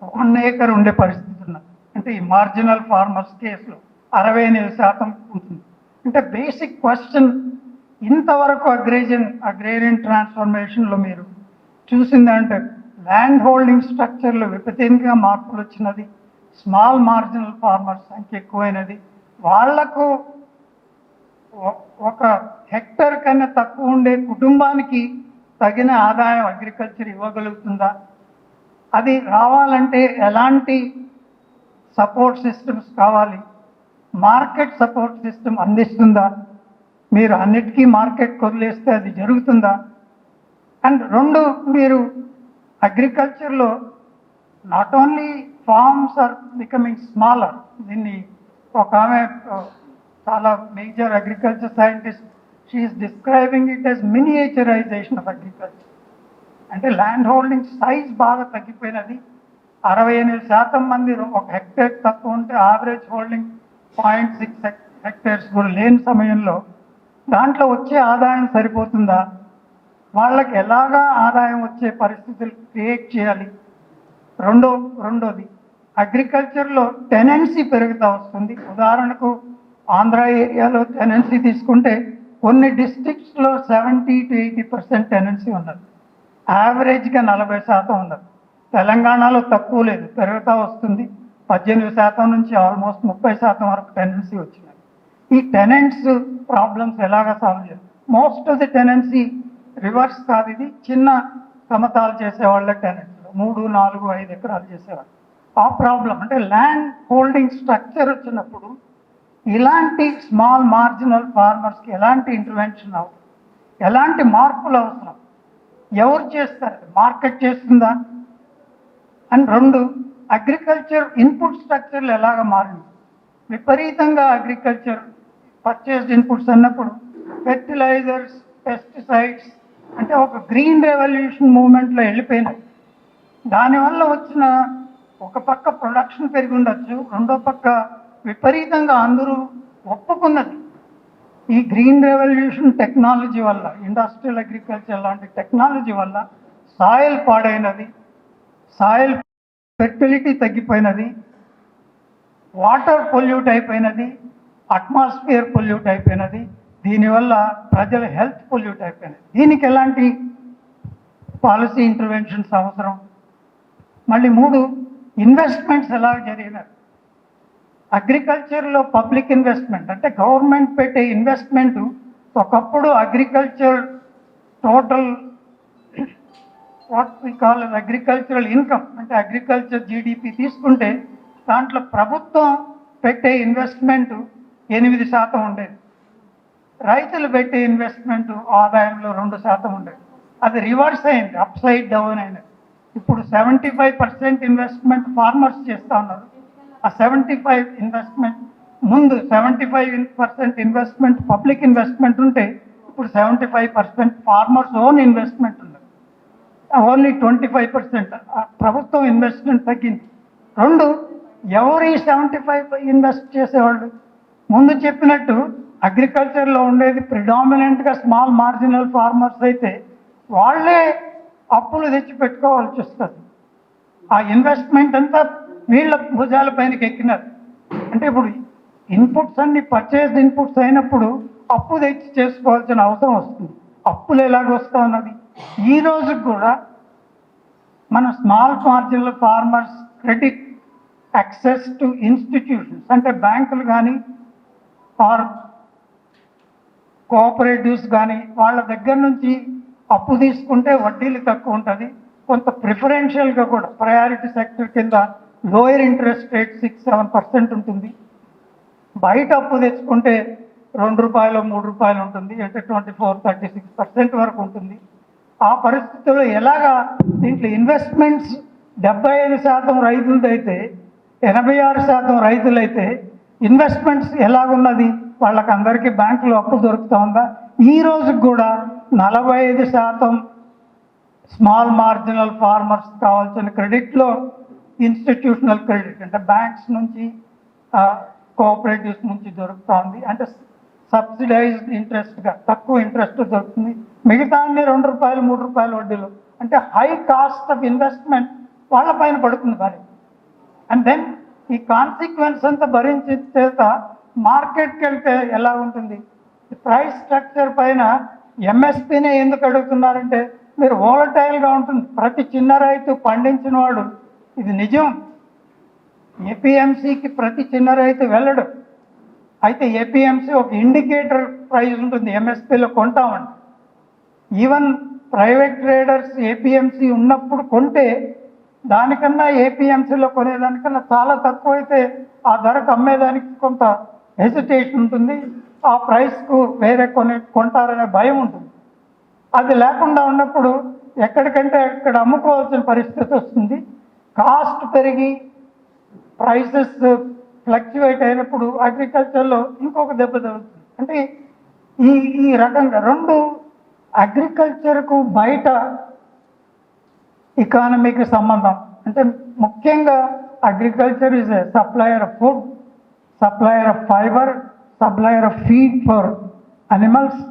1 ఏకర్ ఉండే పరిస్థితి ఉన్నది. అంటే ఈ మార్జినల్ ఫార్మర్స్ కేసులో 68% ఉంటుంది. అంటే బేసిక్ క్వశ్చన్ ఇంతవరకు అగ్రేరియన్ ట్రాన్స్ఫర్మేషన్లో మీరు చూసిందంటే ల్యాండ్ హోల్డింగ్ స్ట్రక్చర్లో విపరీతంగా మార్పులు వచ్చినది, స్మాల్ మార్జినల్ ఫార్మర్స్ సంఖ్య ఎక్కువైనది. వాళ్లకు 1 హెక్టర్ కన్నా తక్కువ ఉండే కుటుంబానికి తగిన ఆదాయం అగ్రికల్చర్ ఇవ్వగలుగుతుందా, అది రావాలంటే ఎలాంటి సపోర్ట్ సిస్టమ్స్ కావాలి, మార్కెట్ సపోర్ట్ సిస్టమ్ అందిస్తుందా, మీరు అన్నిటికీ మార్కెట్ వదిలేస్తే అది జరుగుతుందా. అండ్ 2, మీరు అగ్రికల్చర్లో not only farms are becoming smaller, దీన్ని ఒక ఆమె చాలా major agriculture scientist, she's describing it as miniaturisation of agriculture. అంటే ల్యాండ్ హోల్డింగ్ సైజ్ బాగా తగ్గిపోయినది. 68% మంది ఒక హెక్టేర్ తక్కువ ఉంటే యావరేజ్ హోల్డింగ్ 0.6 హెక్టేర్స్ కూడా లేని సమయంలో దాంట్లో వచ్చే ఆదాయం సరిపోతుందా? వాళ్ళకి ఎలాగా ఆదాయం వచ్చే పరిస్థితులు క్రియేట్ చేయాలి? రెండోది అగ్రికల్చర్లో టెనెన్సీ పెరుగుతూ వస్తుంది. ఉదాహరణకు ఆంధ్ర ఏరియాలో టెనెన్సీ తీసుకుంటే కొన్ని డిస్ట్రిక్ట్స్లో 70 to 80% టెనెన్సీ ఉన్నది. యావరేజ్గా 40% ఉన్నది. తెలంగాణలో తక్కువ లేదు, పెరుగుతూ వస్తుంది. 18% నుంచి ఆల్మోస్ట్ 30% వరకు టెనెన్సీ వచ్చినది. ఈ టెనెంట్స్ ప్రాబ్లమ్స్ ఎలాగా సాల్వ్ చేయాలి? Most of the tenancy reverse కాదు, ఇది చిన్న సమతాలు చేసేవాళ్ళ టెనెంట్స్ 3, 4, 5 ఎకరాలు చేసేవాళ్ళు. ఆ ప్రాబ్లం అంటే ల్యాండ్ హోల్డింగ్ స్ట్రక్చర్ వచ్చినప్పుడు ఇలాంటి స్మాల్ మార్జినల్ ఫార్మర్స్కి ఎలాంటి ఇంటర్వెన్షన్ అవసరం, ఎలాంటి మార్పులు అవసరం, ఎవరు చేస్తారు? మార్కెట్ చేస్తుందా? అండ్ 2, అగ్రికల్చర్ ఇన్పుట్ స్ట్రక్చర్లు ఎలాగ మారింది? విపరీతంగా అగ్రికల్చర్ పర్చేస్డ్ ఇన్పుట్స్ అన్నప్పుడు ఫెర్టిలైజర్స్, పెస్టిసైడ్స్ అంటే ఒక గ్రీన్ రెవల్యూషన్ మూమెంట్లో వెళ్ళిపోయినాయి. దానివల్ల వచ్చిన ఒక పక్క ప్రొడక్షన్ పెరిగి ఉండొచ్చు, రెండో పక్క విపరీతంగా అందరూ ఒప్పుకున్నది ఈ గ్రీన్ రెవల్యూషన్ టెక్నాలజీ వల్ల, ఇండస్ట్రియల్ అగ్రికల్చర్ లాంటి టెక్నాలజీ వల్ల సాయిల్ పాడైనది, సాయిల్ ఫెర్టిలిటీ తగ్గిపోయినది, వాటర్ పొల్యూట్ అయిపోయినది, అట్మాస్ఫియర్ పొల్యూట్ అయిపోయినది, దీనివల్ల ప్రజల హెల్త్ పొల్యూట్ అయిపోయినది. దీనికి ఎలాంటి పాలసీ ఇంటర్వెన్షన్స్ అవసరం? మళ్ళీ 3, ఇన్వెస్ట్మెంట్స్ ఎలా జరిగినాయి? అగ్రికల్చర్లో పబ్లిక్ ఇన్వెస్ట్మెంట్ అంటే గవర్నమెంట్ పెట్టే ఇన్వెస్ట్మెంట్ ఒకప్పుడు agriculture total what we call agricultural income అంటే అగ్రికల్చర్ జీడిపి తీసుకుంటే దాంట్లో ప్రభుత్వం పెట్టే ఇన్వెస్ట్మెంట్ 8% ఉండేది. రైతులు పెట్టే ఇన్వెస్ట్మెంట్ ఆదాయంలో 2% ఉండేది. అది రివర్స్ అయింది, అప్ సైడ్ డౌన్ అయినది. ఇప్పుడు 75% ఇన్వెస్ట్మెంట్ ఫార్మర్స్ చేస్తూ ఉన్నారు. ఆ 75 ఇన్వెస్ట్మెంట్ ముందు 75% ఇన్వెస్ట్మెంట్ పబ్లిక్ ఇన్వెస్ట్మెంట్ ఉంటే ఇప్పుడు 75% ఫార్మర్స్ ఓన్ ఇన్వెస్ట్మెంట్ ఉన్నది. ఓన్లీ 25% ప్రభుత్వం ఇన్వెస్ట్మెంట్ తగ్గింది. 2, ఎవరు ఈ 75 ఇన్వెస్ట్ చేసేవాళ్ళు? ముందు చెప్పినట్టు అగ్రికల్చర్లో ఉండేది ప్రిడామినెంట్గా స్మాల్ మార్జినల్ ఫార్మర్స్ అయితే వాళ్ళే అప్పులు తెచ్చి పెట్టుకోవాల్సి వస్తుంది. ఆ ఇన్వెస్ట్మెంట్ అంతా వీళ్ళ భుజాల పైనకి ఎక్కినారు. అంటే ఇప్పుడు ఇన్పుట్స్ అన్ని పర్చేస్డ్ ఇన్పుట్స్ అయినప్పుడు అప్పు తెచ్చి చేసుకోవాల్సిన అవసరం వస్తుంది. అప్పులు ఎలాగ వస్తూ ఉన్నది? ఈ రోజు కూడా మన small marginal farmers credit access to institutions అంటే బ్యాంకులు కానీ ఆర్ కోఆపరేటివ్స్ కానీ వాళ్ళ దగ్గర నుంచి అప్పు తీసుకుంటే వడ్డీలు తక్కువ ఉంటుంది. కొంత ప్రిఫరెన్షియల్గా కూడా ప్రయారిటీ సెక్టర్ కింద లోయర్ ఇంట్రెస్ట్ రేట్ 6-7% ఉంటుంది. బయట అప్పు తెచ్చుకుంటే ₹2, ₹3 ఉంటుంది, అంటే 24-36% వరకు ఉంటుంది. ఆ పరిస్థితుల్లో ఎలాగా దీంట్లో ఇన్వెస్ట్మెంట్స్ 75% రైతులదైతే 86% రైతులైతే ఇన్వెస్ట్మెంట్స్ ఎలాగున్నది? వాళ్ళకి అందరికీ బ్యాంకులో అప్పు దొరుకుతూ ఉందా? ఈ రోజుకి కూడా 45% స్మాల్ మార్జినల్ ఫార్మర్స్ కావాల్సిన క్రెడిట్లో ఇన్స్టిట్యూషనల్ క్రెడిట్ అంటే బ్యాంక్స్ నుంచి కోఆపరేటివ్స్ నుంచి దొరుకుతూ ఉంది. అంటే సబ్సిడైజ్డ్ ఇంట్రెస్ట్గా తక్కువ ఇంట్రెస్ట్ దొరుకుతుంది. మిగతా అన్ని ₹2, ₹3 వడ్డీలు అంటే హై కాస్ట్ ఆఫ్ ఇన్వెస్ట్మెంట్ వాళ్ళ పైన పడుతుంది మరి. అండ్ దెన్ ఈ కాన్సిక్వెన్స్ అంతా భరించే చేత మార్కెట్కి వెళ్తే ఎలా ఉంటుంది? ప్రైస్ స్ట్రక్చర్ పైన ఎంఎస్పీనే ఎందుకు అడుగుతున్నారంటే మీరు వోలటైల్గా ఉంటుంది. ప్రతి చిన్న రైతు పండించిన వాడు, ఇది నిజం, ఏపీఎంసీకి ప్రతి చిన్న రైతు వెళ్ళడు. అయితే ఏపీఎంసీ ఒక ఇండికేటర్ ప్రైస్ ఉంటుంది, ఎంఎస్పీలో కొంటామండి. ఈవెన్ ప్రైవేట్ ట్రేడర్స్ ఏపీఎంసీ ఉన్నప్పుడు కొంటే దానికన్నా ఏపీఎంసీలో కొనేదానికన్నా చాలా తక్కువ అయితే ఆ ధరకు అమ్మేదానికి కొంత హెసిటేషన్ ఉంటుంది. ఆ ప్రైస్కు వేరే కొంటారనే భయం ఉంటుంది. అది లేకుండా ఉన్నప్పుడు ఎక్కడికంటే అక్కడ అమ్ముకోవాల్సిన పరిస్థితి వస్తుంది. కాస్ట్ పెరిగి ప్రైసెస్ ఫ్లక్చువేట్ అయినప్పుడు అగ్రికల్చర్లో ఇంకొక దెబ్బ తగులుతుంది. అంటే ఈ ఈ రకంగా రెండు అగ్రికల్చర్కు బయట ఎకానమీకి సంబంధం. అంటే ముఖ్యంగా agriculture is a supplier of food, supplier of fibre, supplier of feed for animals.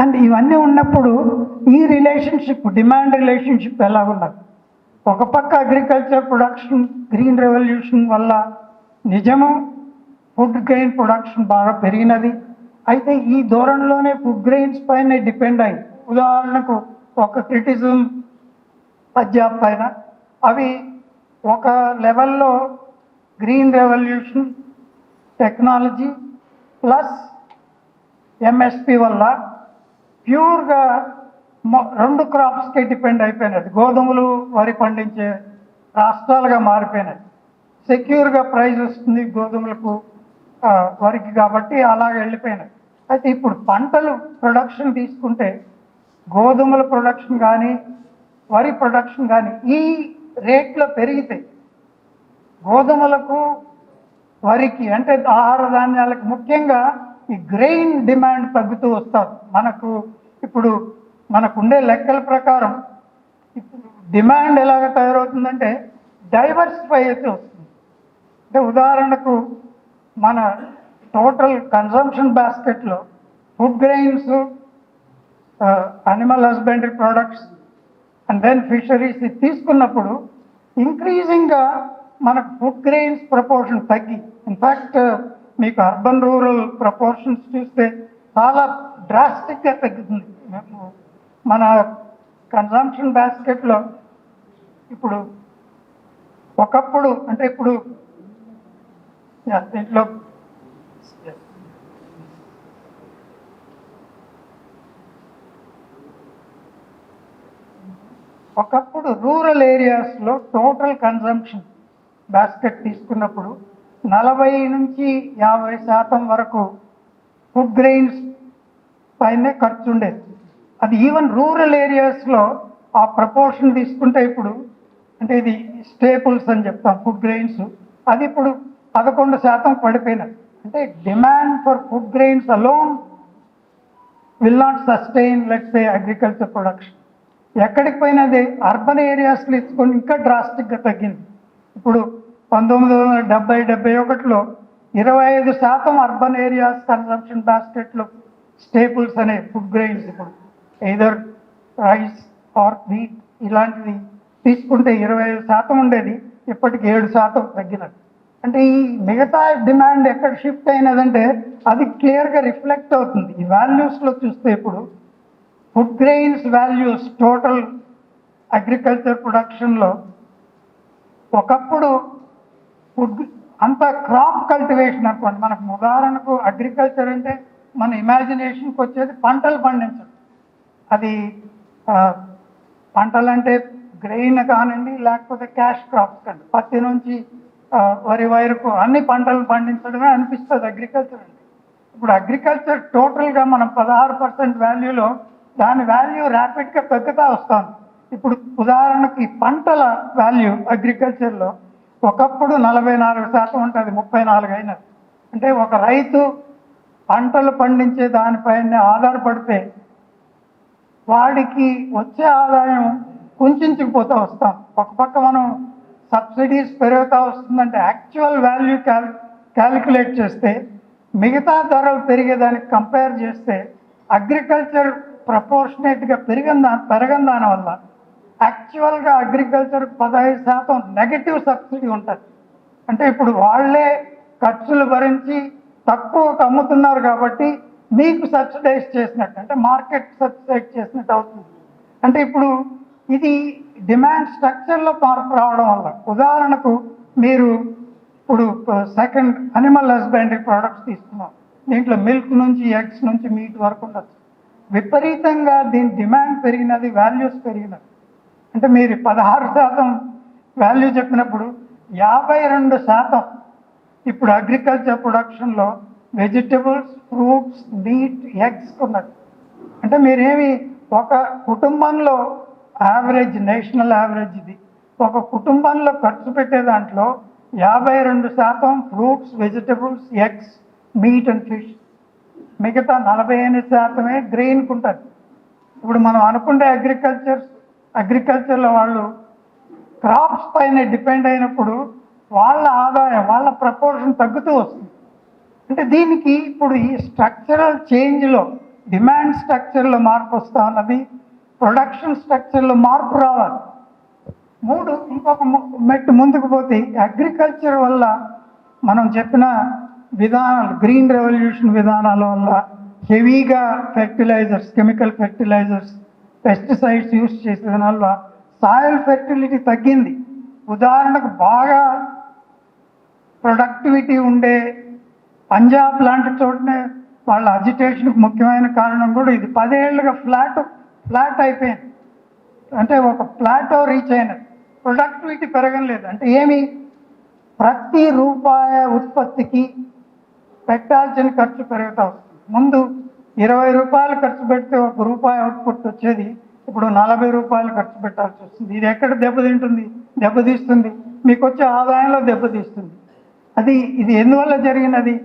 And ఇవన్నీ ఉన్నప్పుడు ఈ రిలేషన్షిప్, డిమాండ్ రిలేషన్షిప్ ఎలా ఉన్నది? ఒక పక్క అగ్రికల్చర్ ప్రొడక్షన్ గ్రీన్ రెవల్యూషన్ వల్ల నిజము ఫుడ్ గ్రెయిన్ ప్రొడక్షన్ బాగా పెరిగినది. అయితే ఈ ధోరణిలోనే ఫుడ్ గ్రెయిన్స్ పైన డిపెండ్ అయ్యి, ఉదాహరణకు ఒక క్రిటిసిజం పంజాబ్ పైన, అవి ఒక లెవెల్లో green revolution technology plus MSP వల్ల ప్యూర్గా రెండు క్రాప్స్కి డిపెండ్ అయిపోయినది. గోధుమలు వరి పండించే రాష్ట్రాలుగా మారిపోయినాయి. సెక్యూర్గా ప్రైస్ వస్తుంది గోధుమలకు వరికి, కాబట్టి అలాగే వెళ్ళిపోయినాయి. అయితే ఇప్పుడు పంటలు ప్రొడక్షన్ తీసుకుంటే గోధుమల ప్రొడక్షన్ కానీ వరి ప్రొడక్షన్ కానీ ఈ రేట్లో పెరిగితే గోధుమలకు వరికి అంటే ఆహార ధాన్యాలకు ముఖ్యంగా ఈ గ్రెయిన్ డిమాండ్ తగ్గుతూ వస్తారు. ఇప్పుడు మనకుండే లెక్కల ప్రకారం ఇప్పుడు డిమాండ్ ఎలాగ తయారవుతుందంటే డైవర్సిఫై అయితే వస్తుంది. అంటే ఉదాహరణకు మన టోటల్ కన్సంప్షన్ బాస్కెట్లో food grains, animal husbandry products and then fisheries తీసుకున్నప్పుడు ఇంక్రీజింగ్గా మనకు ఫుడ్ గ్రెయిన్స్ ప్రపోర్షన్ తగ్గి, ఇన్ఫ్యాక్ట్ మీకు అర్బన్ రూరల్ ప్రపోర్షన్స్ చూస్తే చాలా డ్రాస్టిక్గా తగ్గుతుంది. మన కన్సంప్షన్ బాస్కెట్లో ఇప్పుడు ఒకప్పుడు అంటే ఇప్పుడు దీంట్లో ఒకప్పుడు రూరల్ ఏరియాస్లో టోటల్ కన్సంప్షన్ బాస్కెట్ తీసుకున్నప్పుడు 40 నుంచి 50% వరకు ఫుడ్ గ్రెయిన్స్ పైనే ఖర్చు ఉండేది. అది ఈవెన్ రూరల్ ఏరియాస్లో ఆ ప్రపోర్షన్ తీసుకుంటే ఇప్పుడు అంటే ఇది స్టేపుల్స్ అని చెప్తాం ఫుడ్ గ్రెయిన్స్, అది ఇప్పుడు 11% పడిపోయినది. అంటే demand for food grains alone will not sustain let's say agriculture production. ఎక్కడికి పోయినది అర్బన్ ఏరియాస్లో తీసుకొని ఇంకా డ్రాస్టిక్గా తగ్గింది. ఇప్పుడు 1970-71లో 25% అర్బన్ ఏరియాస్ కన్సంప్షన్ బాస్కెట్లో స్టేపుల్స్ అనే ఫుడ్ గ్రెయిన్స్ ఇప్పుడు ఎయిదర్ రైస్ ఆర్ వీట్ ఇలాంటివి తీసుకుంటే 25% ఉండేది, ఇప్పటికి 7% తగ్గినది. అంటే ఈ మిగతా డిమాండ్ ఎక్కడ షిఫ్ట్ అయినదంటే అది క్లియర్గా రిఫ్లెక్ట్ అవుతుంది ఈ వాల్యూస్లో చూస్తే. ఇప్పుడు food grains values total agriculture ప్రొడక్షన్లో ఒకప్పుడు ఫుడ్ అంతా క్రాప్ కల్టివేషన్ అనుకోండి. మనకు ఉదాహరణకు అగ్రికల్చర్ అంటే మన ఇమాజినేషన్కి వచ్చేది పంటలు పండించడం. అది పంటలు అంటే గ్రెయిన్ కానివ్వండి లేకపోతే క్యాష్ క్రాప్స్ కండి, పత్తి నుంచి వరి వరకు అన్ని పంటలు పండించడమే అనిపిస్తుంది అగ్రికల్చర్ అంటే. ఇప్పుడు అగ్రికల్చర్ టోటల్గా మనం 16% వాల్యూలో దాని వాల్యూ ర్యాపిడ్గా తగ్గుతూ వస్తుంది. ఇప్పుడు ఉదాహరణకి పంటల వాల్యూ అగ్రికల్చర్లో ఒకప్పుడు 44% ఉంటుంది, 34 అయినది. అంటే ఒక రైతు పంటలు పండించే దానిపైన ఆధారపడితే వాడికి వచ్చే ఆదాయం కుంచుకుపోతూ వస్తాం. ఒక పక్క మనం సబ్సిడీస్ పెరుగుతూ వస్తుందంటే యాక్చువల్ వాల్యూ క్యాలిక్యులేట్ చేస్తే మిగతా ధరలు పెరిగేదానికి కంపేర్ చేస్తే అగ్రికల్చర్ ప్రపోర్షనేట్గా పెరగని దానివల్ల యాక్చువల్గా అగ్రికల్చర్ 15% నెగటివ్ సబ్సిడీ ఉంటుంది. అంటే ఇప్పుడు వాళ్ళే ఖర్చులు భరించి తక్కువకు అమ్ముతున్నారు కాబట్టి మీకు సబ్సిడైజ్ చేసినట్టు, అంటే మార్కెట్ సబ్సిడైజ్ చేసినట్టు అవుతుంది. అంటే ఇప్పుడు ఇది డిమాండ్ స్ట్రక్చర్లో మార్పు రావడం వల్ల, ఉదాహరణకు మీరు ఇప్పుడు సెకండ్ అనిమల్ హస్బెండరీ ప్రోడక్ట్స్ తీసుకున్నాం, దీంట్లో మిల్క్ నుంచి ఎగ్స్ నుంచి మీట్ వరకు ఉండొచ్చు. విపరీతంగా దీని డిమాండ్ పెరిగినది, వాల్యూస్ పెరిగినది. అంటే మీరు 16% వాల్యూ చెప్పినప్పుడు 52% ఇప్పుడు అగ్రికల్చర్ ప్రొడక్షన్లో వెజిటబుల్స్, ఫ్రూట్స్, మీట్, ఎగ్స్ ఉన్నది. అంటే మీరేమి ఒక కుటుంబంలో యావరేజ్, నేషనల్ యావరేజ్ ఇది, ఒక కుటుంబంలో ఖర్చు పెట్టే దాంట్లో 52% fruits, vegetables, eggs, meet and fish. మిగతా 48% గ్రెయిన్కి ఉంటుంది. ఇప్పుడు మనం అనుకుంటే అగ్రికల్చర్లో వాళ్ళు క్రాప్స్ పైన డిపెండ్ అయినప్పుడు వాళ్ళ ఆదాయం, వాళ్ళ ప్రపోర్షన్ తగ్గుతూ వస్తుంది. అంటే దీనికి ఇప్పుడు ఈ స్ట్రక్చరల్ చేంజ్లో, డిమాండ్ స్ట్రక్చర్లో మార్పు వస్తూ ఉన్నది, ప్రొడక్షన్ స్ట్రక్చర్లో మార్పు రావాలి. ఇంకొక మెట్టు ముందుకు పోతే అగ్రికల్చర్ వల్ల మనం చెప్పిన విధానాలు, గ్రీన్ రెవల్యూషన్ విధానాల వల్ల హెవీగా fertilisers, chemical fertilisers, pesticides use చేసే వల్ల సాయిల్ ఫెర్టిలిటీ తగ్గింది. ఉదాహరణకు బాగా ప్రొడక్టివిటీ ఉండే పంజాబ్ లాంటి చోటనే వాళ్ళ అజిటేషన్కి ముఖ్యమైన కారణం కూడా ఇది. 10 ఏళ్ళుగా ఫ్లాట్ అయిపోయింది. అంటే ఒక ప్లాటో రీచ్ అయినది, ప్రొడక్టివిటీ పెరగలేదు. అంటే ఏమి, ప్రతి రూపాయి ఉత్పత్తికి పెట్టాల్సిన ఖర్చు పెరుగుతూ వస్తుంది. ముందు 20 రూపాయలు ఖర్చు పెడితే 1 రూపాయి అవుట్పుట్ వచ్చేది, ఇప్పుడు 40 రూపాయలు ఖర్చు పెట్టాల్సి వస్తుంది. ఇది ఎక్కడ దెబ్బతీస్తుంది, మీకు వచ్చే ఆదాయంలో దెబ్బతీస్తుంది. ఇది ఎందువల్ల జరిగినది?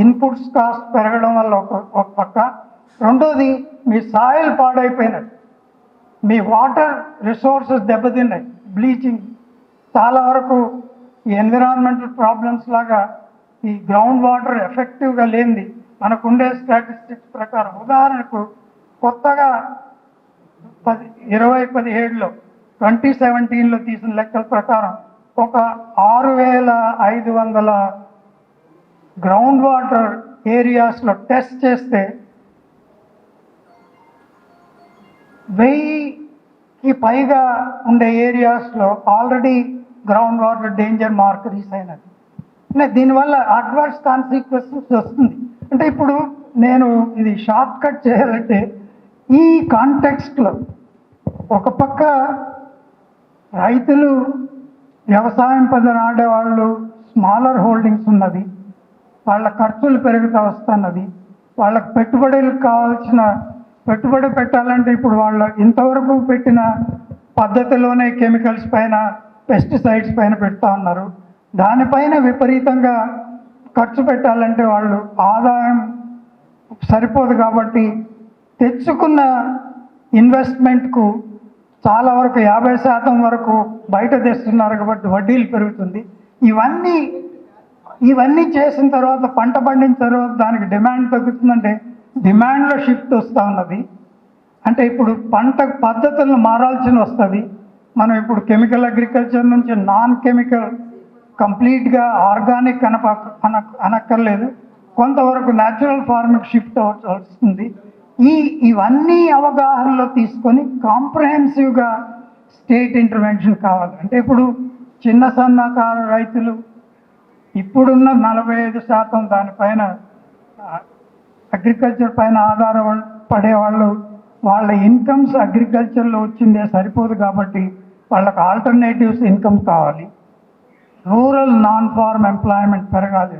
ఇన్పుట్స్ కాస్ట్ పెరగడం వల్ల ఒక పక్క, రెండోది మీ సాయిల్ పాడైపోయినది, మీ వాటర్ రిసోర్సెస్ దెబ్బతిన్నాయి, బ్లీచింగ్. చాలా వరకు ఈ ఎన్విరాన్మెంటల్ ప్రాబ్లమ్స్ లాగా ఈ గ్రౌండ్ వాటర్ ఎఫెక్టివ్గా లేనిది మనకుండే స్టాటిస్టిక్స్ ప్రకారం. ఉదాహరణకు కొత్తగా 2017లో తీసిన లెక్కల ప్రకారం ఒక 6500 గ్రౌండ్ వాటర్ ఏరియాస్లో టెస్ట్ చేస్తే 1000కి పైగా ఉండే ఏరియాస్లో already ground water danger mark reach అయినది. దీనివల్ల అడ్వర్స్ కాన్సిక్వెన్సెస్ వస్తుంది. అంటే ఇప్పుడు నేను ఇది షార్ట్ కట్ చేయాలంటే ఈ కాంటెక్స్ట్లో ఒక పక్క రైతులు, వ్యవసాయం పైన ఆడేవాళ్ళు, స్మాలర్ హోల్డింగ్స్ ఉన్నది, వాళ్ళ ఖర్చులు పెరుగుతూ వస్తున్నది, వాళ్ళకి పెట్టుబడి పెట్టాలంటే ఇప్పుడు వాళ్ళు ఇంతవరకు పెట్టిన పద్ధతిలోనే కెమికల్స్ పైన, పెస్టిసైడ్స్ పైన పెడతా ఉన్నారు. దానిపైన విపరీతంగా ఖర్చు పెట్టాలంటే వాళ్ళు ఆదాయం సరిపోదు కాబట్టి తెచ్చుకున్న ఇన్వెస్ట్మెంట్కు చాలా వరకు 50% వరకు బయట తెస్తున్నారు కాబట్టి వడ్డీలు పెరుగుతుంది. ఇవన్నీ చేసిన తర్వాత, పంట పండిన తర్వాత దానికి డిమాండ్ తగ్గుతుందంటే డిమాండ్లో షిఫ్ట్ వస్తూ ఉన్నది. అంటే ఇప్పుడు పంట పద్ధతులను మారాల్సి వస్తుంది. మనం ఇప్పుడు కెమికల్ అగ్రికల్చర్ నుంచి నాన్ కెమికల్, కంప్లీట్గా ఆర్గానిక్ అనక్కర్లేదు, కొంతవరకు న్యాచురల్ ఫార్మింగ్ షిఫ్ట్ వస్తుంది. ఇవన్నీ అవగాహనలో తీసుకొని కాంప్రహెన్సివ్గా స్టేట్ ఇంటర్వెన్షన్ కావాలి. అంటే ఇప్పుడు చిన్న సన్నకారు రైతులు ఇప్పుడున్న 45% దానిపైన అగ్రికల్చర్ పైన ఆధారపడేవాళ్ళు, వాళ్ళ ఇన్కమ్స్ అగ్రికల్చర్లో వచ్చిందే సరిపోదు కాబట్టి వాళ్ళకి ఆల్టర్నేటివ్స్ ఇన్కమ్ కావాలి. రూరల్ నాన్ ఫార్మ్ ఎంప్లాయ్మెంట్ పెరగాలి,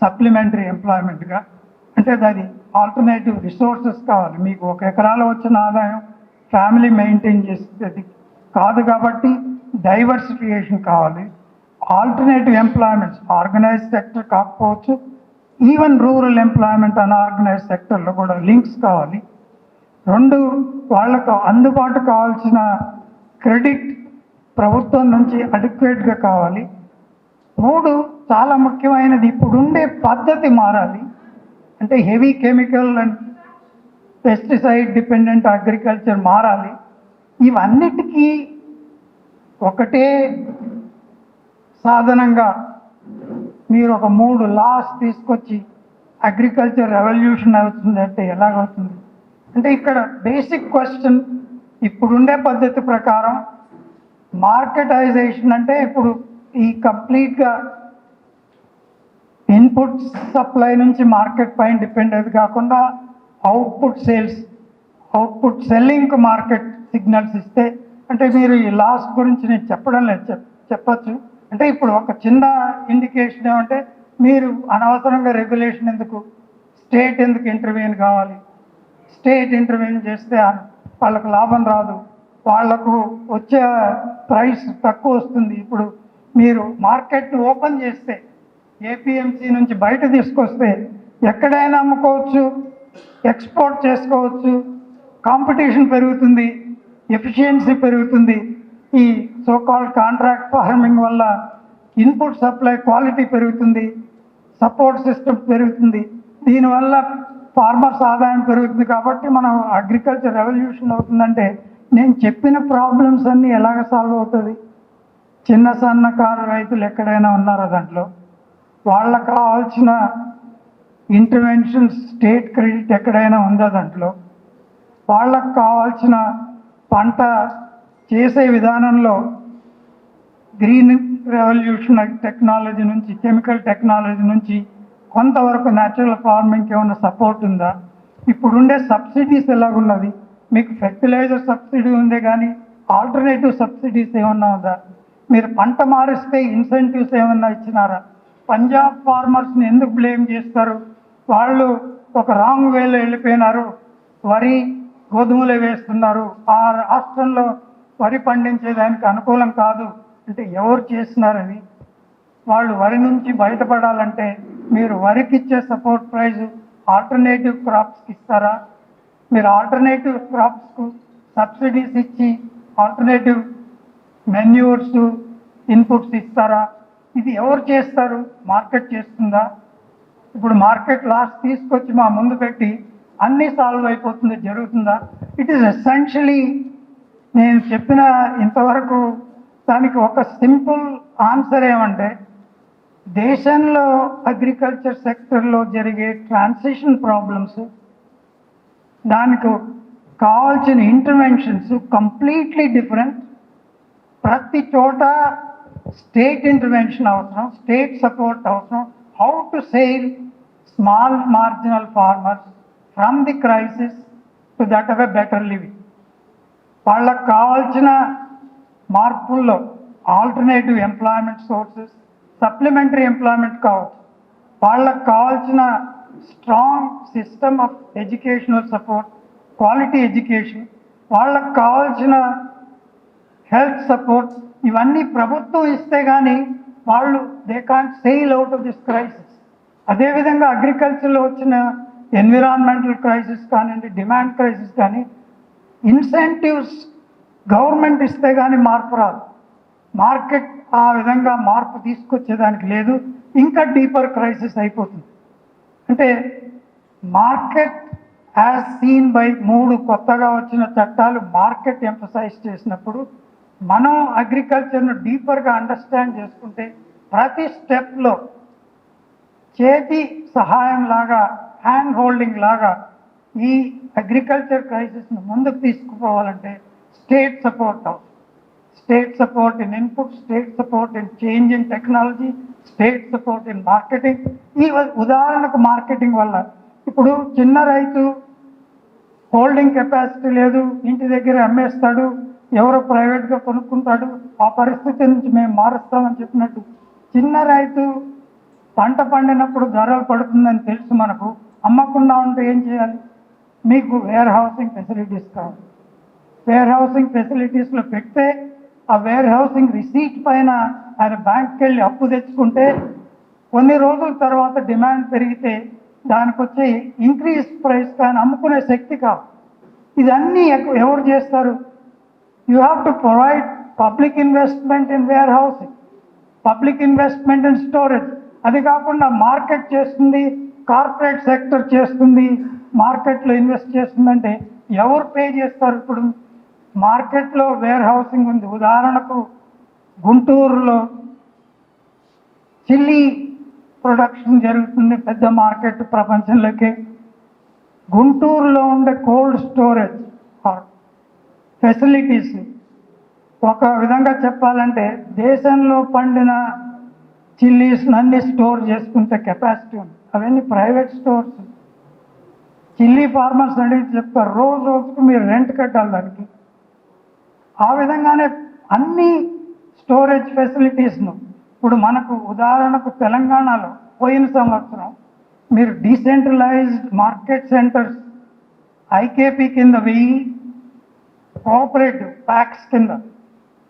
సప్లిమెంటరీ ఎంప్లాయ్మెంట్గా. అంటే దాని ఆల్టర్నేటివ్ రిసోర్సెస్ కావాలి. మీకు 1 ఎకరాలో వచ్చిన ఆదాయం ఫ్యామిలీ మెయింటైన్ చేసేది కాదు కాబట్టి డైవర్సిఫికేషన్ కావాలి. ఆల్టర్నేటివ్ ఎంప్లాయ్మెంట్స్, ఆర్గనైజ్ సెక్టర్ కాకపోవచ్చు, ఈవెన్ రూరల్ ఎంప్లాయ్మెంట్ అన్ఆర్గనైజ్ సెక్టర్లో కూడా లింక్స్ కావాలి. 2, వాళ్ళకు అందుబాటు కావాల్సిన క్రెడిట్ ప్రభుత్వం నుంచి అడిక్వేట్గా కావాలి. 3, చాలా ముఖ్యమైనది, ఇప్పుడుండే పద్ధతి మారాలి. అంటే heavy chemical and pesticide dependent agriculture మారాలి. ఇవన్నిటికీ ఒకటే సాధనంగా మీరు ఒక 3 లాస్ తీసుకొచ్చి అగ్రికల్చర్ రెవల్యూషన్ అవుతుంది అంటే ఎలాగవుతుంది? అంటే ఇక్కడ బేసిక్ క్వశ్చన్, ఇప్పుడుండే పద్ధతి ప్రకారం మార్కెటైజేషన్ అంటే ఇప్పుడు ఈ కంప్లీట్గా ఇన్పుట్ సప్లై నుంచి మార్కెట్ పైన డిపెండ్ అయ్యేది కాకుండా అవుట్పుట్ సెల్లింగ్కి మార్కెట్ సిగ్నల్స్ ఇస్తే, అంటే మీరు ఈ లాస్ గురించి నేను చెప్పడం లేదు, చెప్పచ్చు. అంటే ఇప్పుడు ఒక చిన్న ఇండికేషన్ ఏమంటే, మీరు అనవసరంగా రెగ్యులేషన్ ఎందుకు, స్టేట్ ఎందుకు ఇంటర్వ్యూన్ కావాలి? స్టేట్ ఇంటర్వ్యూన్ చేస్తే వాళ్ళకు లాభం రాదు, వాళ్లకు వచ్చే ప్రైస్ తక్కువ వస్తుంది. ఇప్పుడు మీరు మార్కెట్ని ఓపెన్ చేస్తే ఏపీఎంసీ నుంచి బయట తీసుకొస్తే ఎక్కడైనా అమ్ముకోవచ్చు, ఎక్స్పోర్ట్ చేసుకోవచ్చు, కాంపిటీషన్ పెరుగుతుంది, ఎఫిషియన్సీ పెరుగుతుంది. ఈ సోకాల్డ్ కాంట్రాక్ట్ ఫార్మింగ్ వల్ల ఇన్పుట్ సప్లై క్వాలిటీ పెరుగుతుంది, సపోర్ట్ సిస్టమ్ పెరుగుతుంది. దీనివల్ల ఫార్మర్స్ ఆదాయం పెరుగుతుంది. కాబట్టి మనం అగ్రికల్చర్ రెవల్యూషన్ అవుతుందంటే నేను చెప్పిన ప్రాబ్లమ్స్ అన్నీ ఎలాగ సాల్వ్ అవుతుంది? చిన్న సన్నకారు రైతులు ఎక్కడైనా ఉన్నారా దాంట్లో? వాళ్ళకు కావాల్సిన ఇంటర్వెన్షన్ స్టేట్ క్రెడిట్ ఎక్కడైనా ఉందా దాంట్లో? వాళ్ళకు కావాల్సిన పంట చేసే విధానంలో గ్రీన్ రెవల్యూషన్ టెక్నాలజీ నుంచి, కెమికల్ టెక్నాలజీ నుంచి కొంతవరకు న్యాచురల్ ఫార్మింగ్కి ఏమైనా సపోర్ట్ ఉందా? ఇప్పుడుండే సబ్సిడీస్ ఎలాగున్నది? మీకు ఫెర్టిలైజర్ సబ్సిడీ ఉందే కానీ ఆల్టర్నేటివ్ సబ్సిడీస్ ఏమన్నా ఉందా? మీరు పంట మారిస్తే ఇన్సెంటివ్స్ ఏమన్నా ఇచ్చినారా? పంజాబ్ ఫార్మర్స్ని ఎందుకు బ్లేమ్ చేస్తారు? వాళ్ళు ఒక రాంగ్ వేలో వెళ్ళిపోయినారు, వరి గోధుమలు వేస్తున్నారు, ఆ రాష్ట్రంలో వరి పండించేదానికి అనుకూలం కాదు అంటే ఎవరు చేస్తున్నారని? వాళ్ళు వరి నుంచి బయటపడాలంటే మీరు వరికి ఇచ్చే సపోర్ట్ ప్రైజ్ ఆల్టర్నేటివ్ క్రాప్స్కి ఇస్తారా? మీరు ఆల్టర్నేటివ్ క్రాప్స్కు సబ్సిడీస్ ఇచ్చి ఆల్టర్నేటివ్ మెన్యూర్స్ ఇన్పుట్స్ ఇస్తారా? ఇది ఎవరు చేస్తారు? మార్కెట్ చేస్తుందా? ఇప్పుడు మార్కెట్ లాస్ తీసుకొచ్చి మా ముందు పెట్టి అన్నీ సాల్వ్ అయిపోతుంది, జరుగుతుందా? ఇట్ ఈస్ ఎసెన్షియలీ నేను చెప్పిన ఇంతవరకు దానికి ఒక సింపుల్ ఆన్సర్ ఏమంటే, దేశంలో అగ్రికల్చర్ సెక్టర్లో జరిగే ట్రాన్సిషన్ ప్రాబ్లమ్స్, దానికి కావాల్సిన ఇంటర్వెన్షన్స్ కంప్లీట్లీ డిఫరెంట్. ప్రతి చోట స్టేట్ ఇంటర్వెన్షన్ అవసరం, స్టేట్ సపోర్ట్ అవసరం. How to save small marginal farmers from the crisis to that of a better living. వాళ్ళకు కావాల్సిన మార్పుల్లో alternative employment sources, supplementary employment కావచ్చు. వాళ్ళకు కావాల్సిన strong system of educational support, quality education, వాళ్ళకు కావాల్సిన హెల్త్ సపోర్ట్, ఇవన్నీ ప్రభుత్వం ఇస్తే కానీ వాళ్ళు they can't sail out of this crisis. అదేవిధంగా అగ్రికల్చర్లో వచ్చిన ఎన్విరాన్మెంటల్ క్రైసిస్ కానివ్వండి, డిమాండ్ క్రైసిస్ కానీ ఇన్సెంటివ్స్ గవర్నమెంట్ ఇస్తే కానీ మార్పు రాదు. మార్కెట్ ఆ విధంగా మార్పు తీసుకొచ్చేదానికి లేదు, ఇంకా డీపర్ క్రైసిస్ అయిపోతుంది. అంటే మార్కెట్ యాజ్ సీన్ బై 3 కొత్తగా వచ్చిన చట్టాలు మార్కెట్ ఎంఫసైజ్ చేసినప్పుడు మనం అగ్రికల్చర్ను డీపర్గా అండర్స్టాండ్ చేసుకుంటే ప్రతి స్టెప్లో చేతి సహాయం లాగా, హ్యాండ్ హోల్డింగ్ లాగా ఈ అగ్రికల్చర్ క్రైసిస్ను ముందుకు తీసుకుపోవాలంటే స్టేట్ సపోర్ట్ అవసరం. State support in input, state support in change in technology, state support in marketing. ఈ ఉదాహరణకు మార్కెటింగ్ వల్ల ఇప్పుడు చిన్న రైతు హోల్డింగ్ కెపాసిటీ లేదు, ఇంటి దగ్గర అమ్మేస్తాడు, ఎవరో ప్రైవేట్గా కొనుక్కుంటాడు. ఆ పరిస్థితి నుంచి మేము మారుస్తామని చెప్పినట్టు చిన్న రైతు పంట పండినప్పుడు ధరలు పడుతుందని తెలుసు, మనకు అమ్మకుండా ఉంటే ఏం చేయాలి? మీకు వేర్ హౌసింగ్ ఫెసిలిటీస్ కావాలి. వేర్ హౌసింగ్ ఫెసిలిటీస్లో పెడితే ఆ వేర్ హౌసింగ్ రిసీట్ పైన ఆయన బ్యాంక్కి వెళ్ళి అప్పు తెచ్చుకుంటే కొన్ని రోజుల తర్వాత డిమాండ్ పెరిగితే దానికి వచ్చే ఇంక్రీజ్ ప్రైస్ కానీ అమ్ముకునే శక్తి కాదు. ఇదన్నీ ఎవరు చేస్తారు? You have to provide public investment in where housing, public investment in storage. అది కాకుండా మార్కెట్ చేస్తుంది, కార్పొరేట్ సెక్టర్ చేస్తుంది, మార్కెట్లో ఇన్వెస్ట్ చేస్తుందంటే ఎవరు పే చేస్తారు? ఇప్పుడు మార్కెట్లో వేర్ హౌసింగ్ ఉంది. ఉదాహరణకు గుంటూరులో చిల్లీ ప్రొడక్షన్ జరుగుతుంది, పెద్ద మార్కెట్ ప్రపంచంలోకి. గుంటూరులో ఉండే కోల్డ్ స్టోరేజ్ ఫెసిలిటీస్ ఒక విధంగా చెప్పాలంటే దేశంలో పండిన చిల్లీస్ అన్ని స్టోర్ చేసుకుంటే కెపాసిటీ ఉంది. అవన్నీ ప్రైవేట్ స్టోర్స్. చిల్లీ ఫార్మర్స్ అడిగి చెప్తారు, రోజుకు మీరు రెంట్ కట్టాలి దానికి. ఆ విధంగానే అన్ని స్టోరేజ్ ఫెసిలిటీస్ను ఇప్పుడు మనకు ఉదాహరణకు తెలంగాణలో పోయిన సంవత్సరం మీరు డీసెంట్రలైజ్డ్ మార్కెట్ సెంటర్స్ ఐకేపీ కింద 1000, కోఆపరేటివ్ ప్యాక్స్ కింద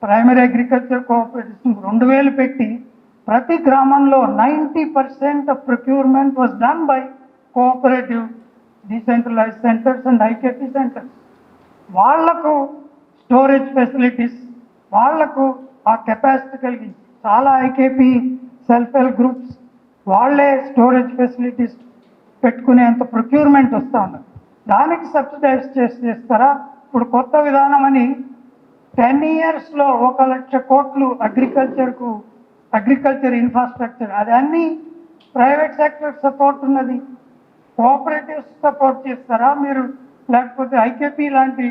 ప్రైమరీ అగ్రికల్చర్ కోఆపరేటివ్స్ 2000 పెట్టి ప్రతి గ్రామంలో 90% of procurement was done by cooperative decentralise centres and IKP centres. వాళ్లకు స్టోరేజ్ ఫెసిలిటీస్, వాళ్లకు ఆ కెపాసిటీ కలిగి చాలా ఐకేపీ సెల్ఫ్ హెల్ప్ గ్రూప్స్ వాళ్ళే స్టోరేజ్ ఫెసిలిటీస్ పెట్టుకునేంత ప్రొక్యూర్మెంట్ వస్తూ ఉన్నది. దానికి సబ్సిడైజ్ చేస్తారా? ఇప్పుడు కొత్త విధానం అని 10 yearsలో 1,00,000 కోట్లు అగ్రికల్చర్ ఇన్ఫ్రాస్ట్రక్చర్, అది అన్నీ ప్రైవేట్ సెక్టర్ సపోర్ట్ ఉన్నది. కోఆపరేటివ్స్ సపోర్ట్ చేస్తారా మీరు, లేకపోతే ఐకేపీ లాంటి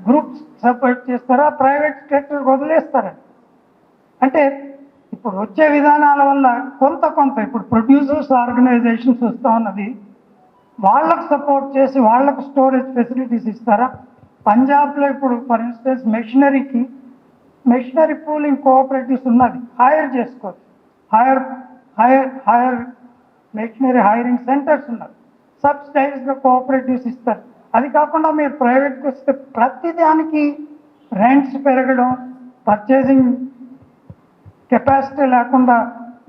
గ్రూప్స్ సపోర్ట్ చేస్తారా, ప్రైవేట్ సెక్టర్ వదిలేస్తారా? అంటే ఇప్పుడు వచ్చే విధానాల వల్ల కొంత ఇప్పుడు ప్రొడ్యూసర్స్ ఆర్గనైజేషన్స్ వస్తూ ఉన్నది, వాళ్ళకు సపోర్ట్ చేసి వాళ్ళకు స్టోరేజ్ ఫెసిలిటీస్ ఇస్తారా? పంజాబ్లో ఇప్పుడు for instance machinery pooling cooperatives ఉన్నది, హైర్ చేసుకోవచ్చు. హైర్ మెషినరీ హైరింగ్ సెంటర్స్ ఉన్నది, సబ్సిడైజ్గా కోఆపరేటివ్స్ ఇస్తారు. అది కాకుండా మీరు ప్రైవేట్కి వస్తే ప్రతిదానికి రెంట్స్ పెరగడం, పర్చేసింగ్ కెపాసిటీ లేకుండా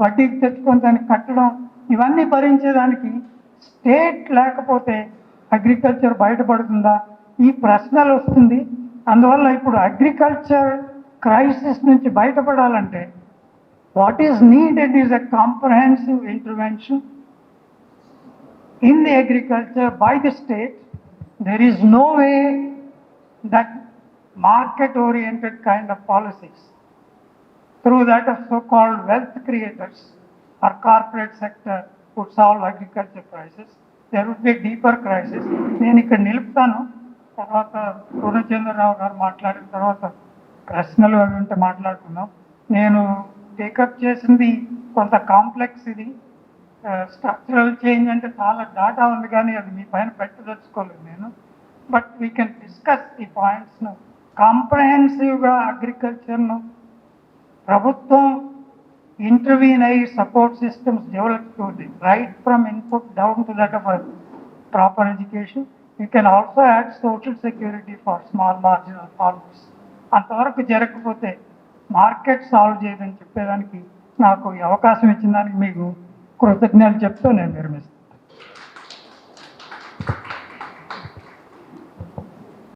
వడ్డీకి తెచ్చుకొని దానికి కట్టడం, ఇవన్నీ భరించేదానికి స్టేట్ లేకపోతే అగ్రికల్చర్ బయటపడుతుందా? ఈ ప్రశ్నలు వస్తుంది. అందువల్ల ఇప్పుడు అగ్రికల్చర్ క్రైసిస్ నుంచి బయటపడాలంటే what is needed is a comprehensive intervention in the agriculture by the state. There is no way that market-oriented kind of policies through that of so-called wealth creators or corporate sector would solve agriculture crisis. There would be a deeper crisis. నేను ఇక్కడ నిలుపుతాను. తర్వాత పూర్ణచంద్రరావు గారు మాట్లాడిన తర్వాత ప్రశ్నలు అవి ఉంటే మాట్లాడుకుందాం. నేను టేకప్ చేసింది కొంత కాంప్లెక్స్, ఇది స్ట్రక్చరల్ చేంజ్ అంటే చాలా డాటా ఉంది, కానీ అది మీ పైన పెట్టదలుచుకోలేదు నేను. బట్ వీ కెన్ డిస్కస్ ఈ పాయింట్స్ను. కాంప్రహెన్సివ్గా అగ్రికల్చర్ను ప్రభుత్వం ఇంటర్వ్యూన్ అయ్యి సపోర్ట్ సిస్టమ్స్ డెవలప్ చేయాలి, right from input down to that of proper education. You can also add social security for small marginal farmers. అంతవరకు జరగకపోతే మార్కెట్ సాల్వ్ చేయదని చెప్పేదానికి నాకు ఈ అవకాశం ఇచ్చిన దానికి మీకు కృతజ్ఞతలు చెప్తూ నేను విరమిస్తాను.